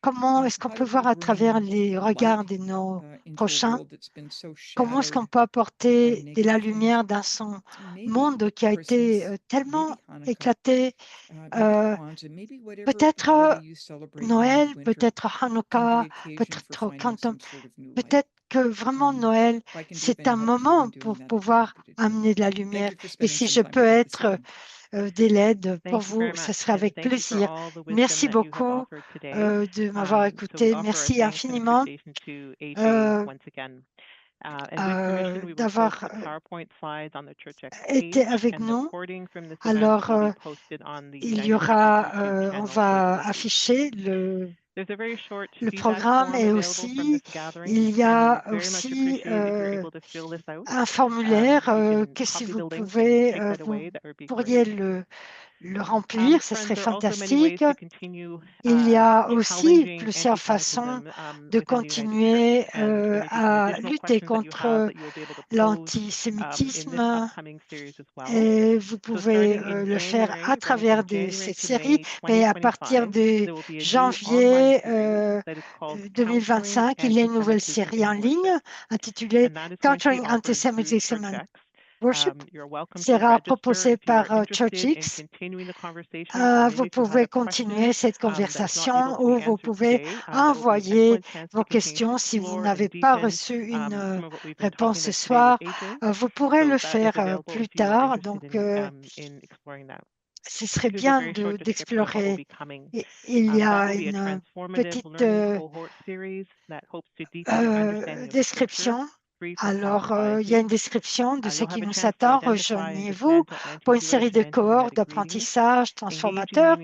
Comment est-ce qu'on peut voir à travers les regards de nos prochains? Comment est-ce qu'on peut apporter de la lumière dans son monde qui a été tellement éclaté? Peut-être Noël, peut-être Hanouka, peut-être Quantum. Peut-être que vraiment Noël, c'est un moment pour pouvoir amener de la lumière. Et si je peux être de l'aide pour vous, ce serait avec plaisir. Merci beaucoup de m'avoir écouté. Merci infiniment d'avoir été avec nous. Alors, il y aura, on va afficher le programme et aussi, il y a aussi un formulaire que si vous pouvez, vous pourriez le remplir, ce serait fantastique. Il y a aussi plusieurs façons de continuer à lutter contre l'antisémitisme et vous pouvez le faire à travers cette série, mais à partir de janvier 2025, il y a une nouvelle série en ligne intitulée Countering Antisemitism and Worship sera proposée par ChurchX. Vous pouvez continuer cette conversation ou vous pouvez envoyer vos questions. Si vous n'avez pas reçu une réponse ce soir, vous pourrez le faire plus tard. Donc, ce serait bien d'explorer. Il y a une petite description. Alors, il y a une description de ce qui nous attend. Rejoignez-vous pour une série de cohortes d'apprentissage transformateur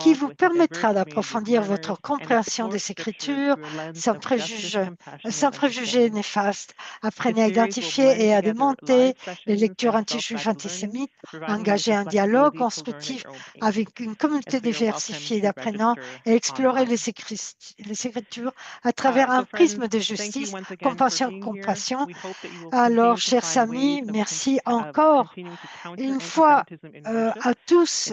qui vous permettra d'approfondir votre compréhension des Écritures sans préjugés néfastes. Apprenez à identifier et à démonter les lectures anti-juives antisémites. Engagez un dialogue constructif avec une communauté diversifiée d'apprenants et explorez les Écritures à travers un prisme de justice, compassion. Alors, chers amis, merci encore une fois à tous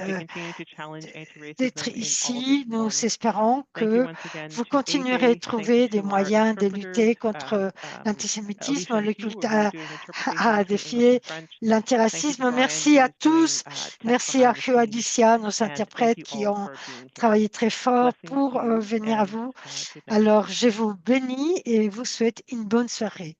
d'être ici. Nous espérons que vous continuerez à trouver des moyens de lutter contre l'antisémitisme, le culte à défier l'antiracisme. Merci à tous. Merci à Hugh, Alicia, nos interprètes qui ont travaillé très fort pour venir à vous. Alors, je vous bénis et vous souhaite une bonne soirée.